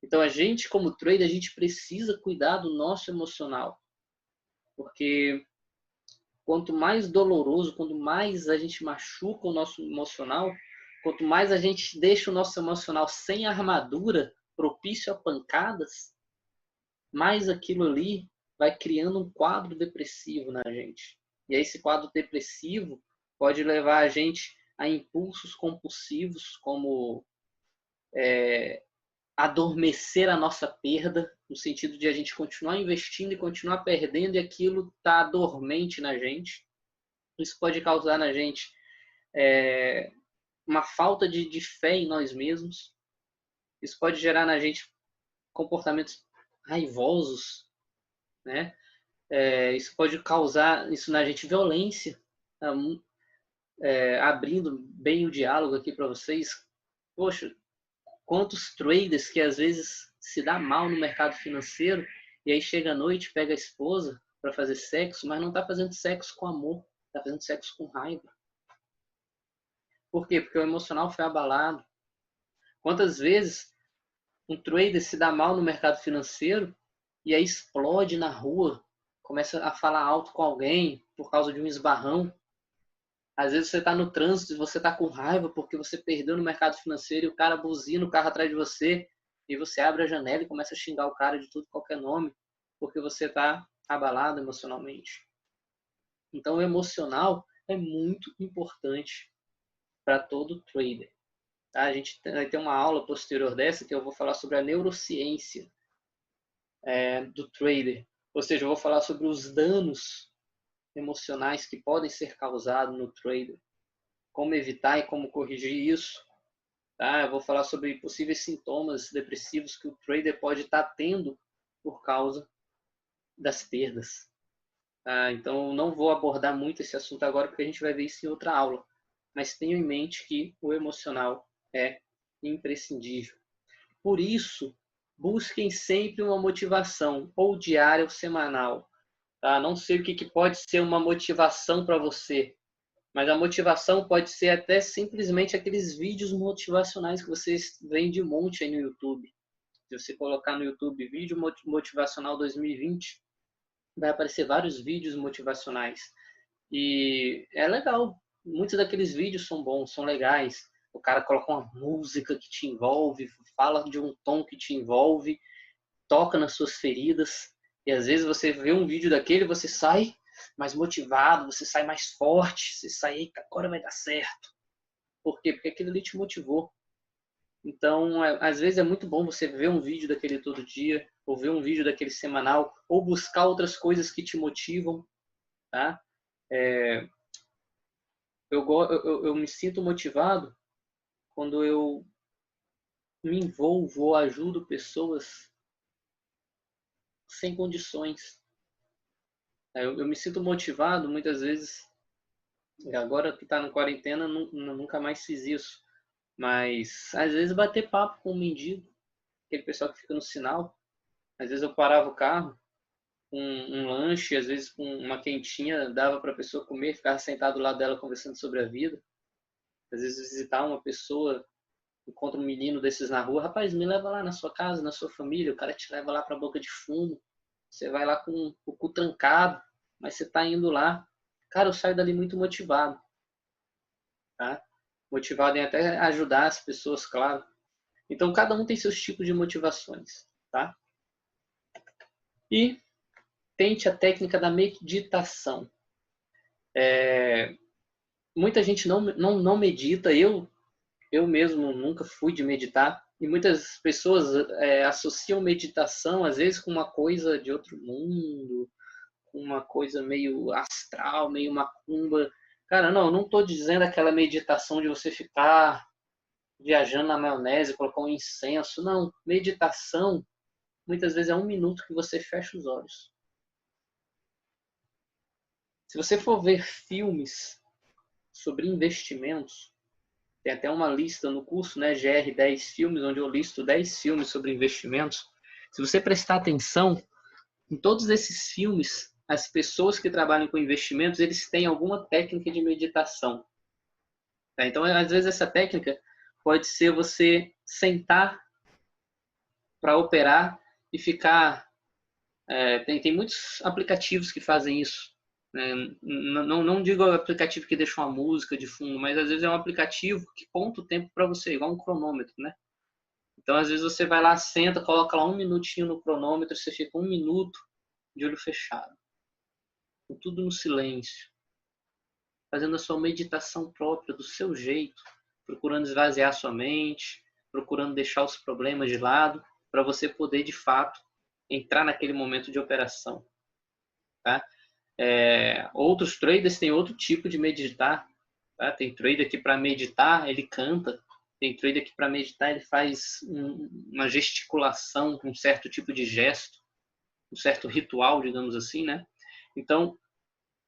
Então a gente, como trader, a gente precisa cuidar do nosso emocional. Porque quanto mais doloroso, quanto mais a gente machuca o nosso emocional, quanto mais a gente deixa o nosso emocional sem armadura, propício a pancadas, mais aquilo ali vai criando um quadro depressivo na gente. E aí esse quadro depressivo pode levar a gente a impulsos compulsivos, como adormecer a nossa perda, no sentido de a gente continuar investindo e continuar perdendo e aquilo está dormente na gente. Isso pode causar na gente uma falta de fé em nós mesmos. Isso pode gerar na gente comportamentos raivosos, né? Isso pode causar isso na gente violência. Tá? Abrindo bem o diálogo aqui para vocês. Poxa, quantos traders que às vezes se dá mal no mercado financeiro e aí chega à noite, pega a esposa para fazer sexo, mas não está fazendo sexo com amor, está fazendo sexo com raiva. Por quê? Porque o emocional foi abalado. Quantas vezes um trader se dá mal no mercado financeiro e aí explode na rua, começa a falar alto com alguém por causa de um esbarrão. Às vezes você está no trânsito e você está com raiva porque você perdeu no mercado financeiro e o cara buzina o carro atrás de você e você abre a janela e começa a xingar o cara de tudo qualquer nome porque você está abalado emocionalmente. Então o emocional é muito importante para todo trader. Tá? A gente vai ter uma aula posterior dessa que eu vou falar sobre a neurociência do trader. Ou seja, eu vou falar sobre os danos emocionais que podem ser causados no trader, como evitar e como corrigir isso. Tá? Eu vou falar sobre possíveis sintomas depressivos que o trader pode estar tendo por causa das perdas. Tá? Então, não vou abordar muito esse assunto agora, porque a gente vai ver isso em outra aula. Mas tenha em mente que o emocional é imprescindível. Por isso, busquem sempre uma motivação, ou diária ou semanal. Tá? Não sei o que pode ser uma motivação para você, mas a motivação pode ser até simplesmente aqueles vídeos motivacionais que vocês veem de monte aí no YouTube. Se você colocar no YouTube vídeo motivacional 2020, vai aparecer vários vídeos motivacionais. E é legal. Muitos daqueles vídeos são bons, são legais. O cara coloca uma música que te envolve, fala de um tom que te envolve, toca nas suas feridas. E às vezes você vê um vídeo daquele e você sai mais motivado, você sai mais forte, você sai, eita, agora vai dar certo. Por quê? Porque aquilo ali te motivou. Então, às vezes é muito bom você ver um vídeo daquele todo dia, ou ver um vídeo daquele semanal, ou buscar outras coisas que te motivam, tá? Eu me sinto motivado quando eu me envolvo ou ajudo pessoas sem condições. Eu me sinto motivado muitas vezes, agora que está na quarentena, nunca mais fiz isso, mas às vezes bater papo com um mendigo, aquele pessoal que fica no sinal, às vezes eu parava o carro, um lanche, às vezes com uma quentinha, dava para a pessoa comer, ficava sentado do lado dela conversando sobre a vida, às vezes visitar uma pessoa, encontra um menino desses na rua, rapaz, me leva lá na sua casa, na sua família, o cara te leva lá para a boca de fumo, você vai lá com o cu trancado, mas você está indo lá. Cara, eu saio dali muito motivado, tá? Motivado em até ajudar as pessoas, claro. Então, cada um tem seus tipos de motivações, tá? E tente a técnica da meditação. Muita gente não medita, eu mesmo nunca fui de meditar, e muitas pessoas associam meditação, às vezes, com uma coisa de outro mundo, com uma coisa meio astral, meio macumba. Cara, não, eu não estou dizendo aquela meditação de você ficar viajando na maionese, colocar um incenso. Não, meditação, muitas vezes é 1 minuto que você fecha os olhos. Se você for ver filmes sobre investimentos, tem até uma lista no curso, né, GR 10 filmes, onde eu listo 10 filmes sobre investimentos. Se você prestar atenção, em todos esses filmes, as pessoas que trabalham com investimentos, eles têm alguma técnica de meditação. Tá? Então, às vezes, essa técnica pode ser você sentar para operar e ficar... tem muitos aplicativos que fazem isso. Não digo o aplicativo que deixa uma música de fundo, mas às vezes é um aplicativo que conta o tempo para você, igual um cronômetro, né? Então, às vezes você vai lá, senta, coloca lá 1 minutinho no cronômetro, você fica 1 minuto de olho fechado, com tudo no silêncio, fazendo a sua meditação própria, do seu jeito, procurando esvaziar sua mente, procurando deixar os problemas de lado, para você poder, de fato, entrar naquele momento de operação, tá? Outros traders têm outro tipo de meditar, tá? Tem trader que para meditar ele canta, tem trader que para meditar ele faz uma gesticulação, um certo tipo de gesto, um certo ritual, digamos assim, né? Então,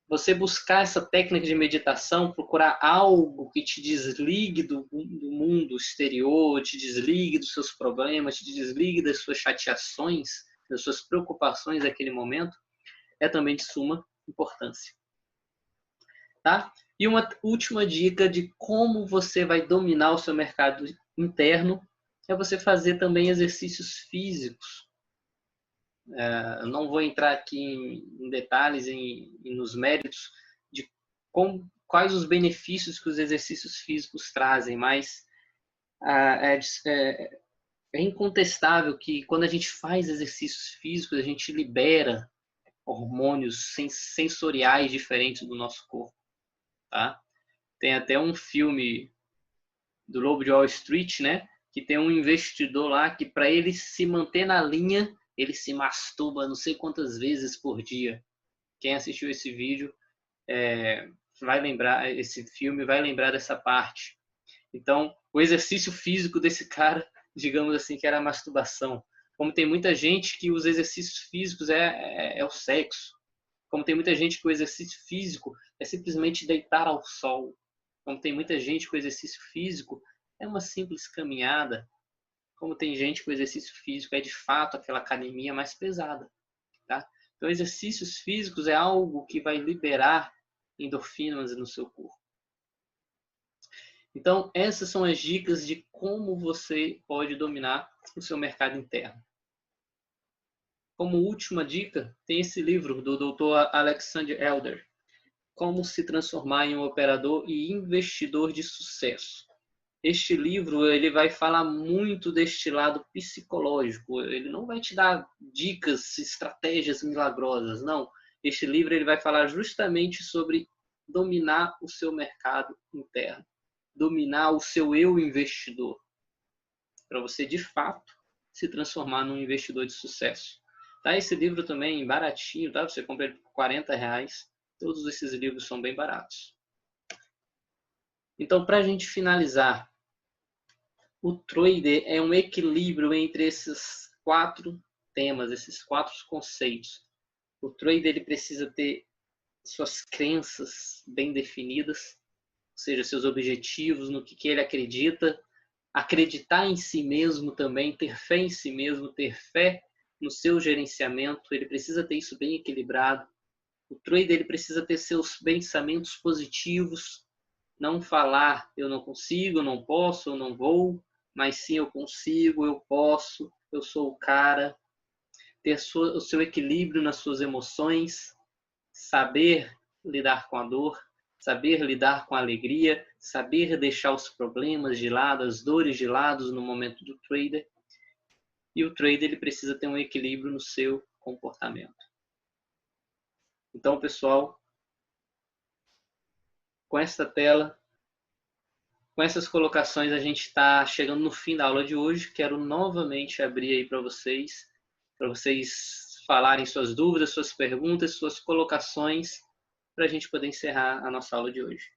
você buscar essa técnica de meditação, procurar algo que te desligue do mundo exterior, te desligue dos seus problemas, te desligue das suas chateações, das suas preocupações naquele momento, é também de suma importância. Tá? E uma última dica de como você vai dominar o seu mercado interno é você fazer também exercícios físicos. Não vou entrar aqui em detalhes e nos méritos de quais os benefícios que os exercícios físicos trazem, mas é incontestável que quando a gente faz exercícios físicos, a gente libera hormônios sensoriais diferentes do nosso corpo. Tá? Tem até um filme do Lobo de Wall Street, né? Que tem um investidor lá que, para ele se manter na linha, ele se masturba não sei quantas vezes por dia. Quem assistiu esse vídeo vai lembrar, esse filme vai lembrar dessa parte. Então, o exercício físico desse cara, digamos assim, que era a masturbação. Como tem muita gente que os exercícios físicos é o sexo. Como tem muita gente que o exercício físico é simplesmente deitar ao sol. Como tem muita gente que o exercício físico é uma simples caminhada, como tem gente com exercício físico, é de fato aquela academia mais pesada, tá? Então, exercícios físicos é algo que vai liberar endorfinas no seu corpo. Então, essas são as dicas de como você pode dominar o seu mercado interno. Como última dica, tem esse livro do Dr. Alexander Elder, Como se transformar em um operador e investidor de sucesso. Este livro ele vai falar muito deste lado psicológico. Ele não vai te dar dicas, estratégias milagrosas, não. Este livro ele vai falar justamente sobre dominar o seu mercado interno, dominar o seu eu investidor, para você de fato se transformar num investidor de sucesso. Tá? Esse livro também baratinho, tá? Você compra ele por R$40. Todos esses livros são bem baratos. Então, para a gente finalizar, o trader é um equilíbrio entre esses 4 temas, esses 4 conceitos. O trader ele precisa ter suas crenças bem definidas, ou seja, seus objetivos, no que ele acredita, acreditar em si mesmo também, ter fé em si mesmo, ter fé no seu gerenciamento. Ele precisa ter isso bem equilibrado. O trader ele precisa ter seus pensamentos positivos, não falar eu não consigo, eu não posso, eu não vou, mas sim eu consigo, eu posso, eu sou o cara. Ter o seu equilíbrio nas suas emoções, saber lidar com a dor, saber lidar com a alegria, saber deixar os problemas de lado, as dores de lado no momento do trader. E o trader ele precisa ter um equilíbrio no seu comportamento. Então, pessoal, com esta tela, com essas colocações, a gente está chegando no fim da aula de hoje. Quero novamente abrir aí para vocês falarem suas dúvidas, suas perguntas, suas colocações, para a gente poder encerrar a nossa aula de hoje.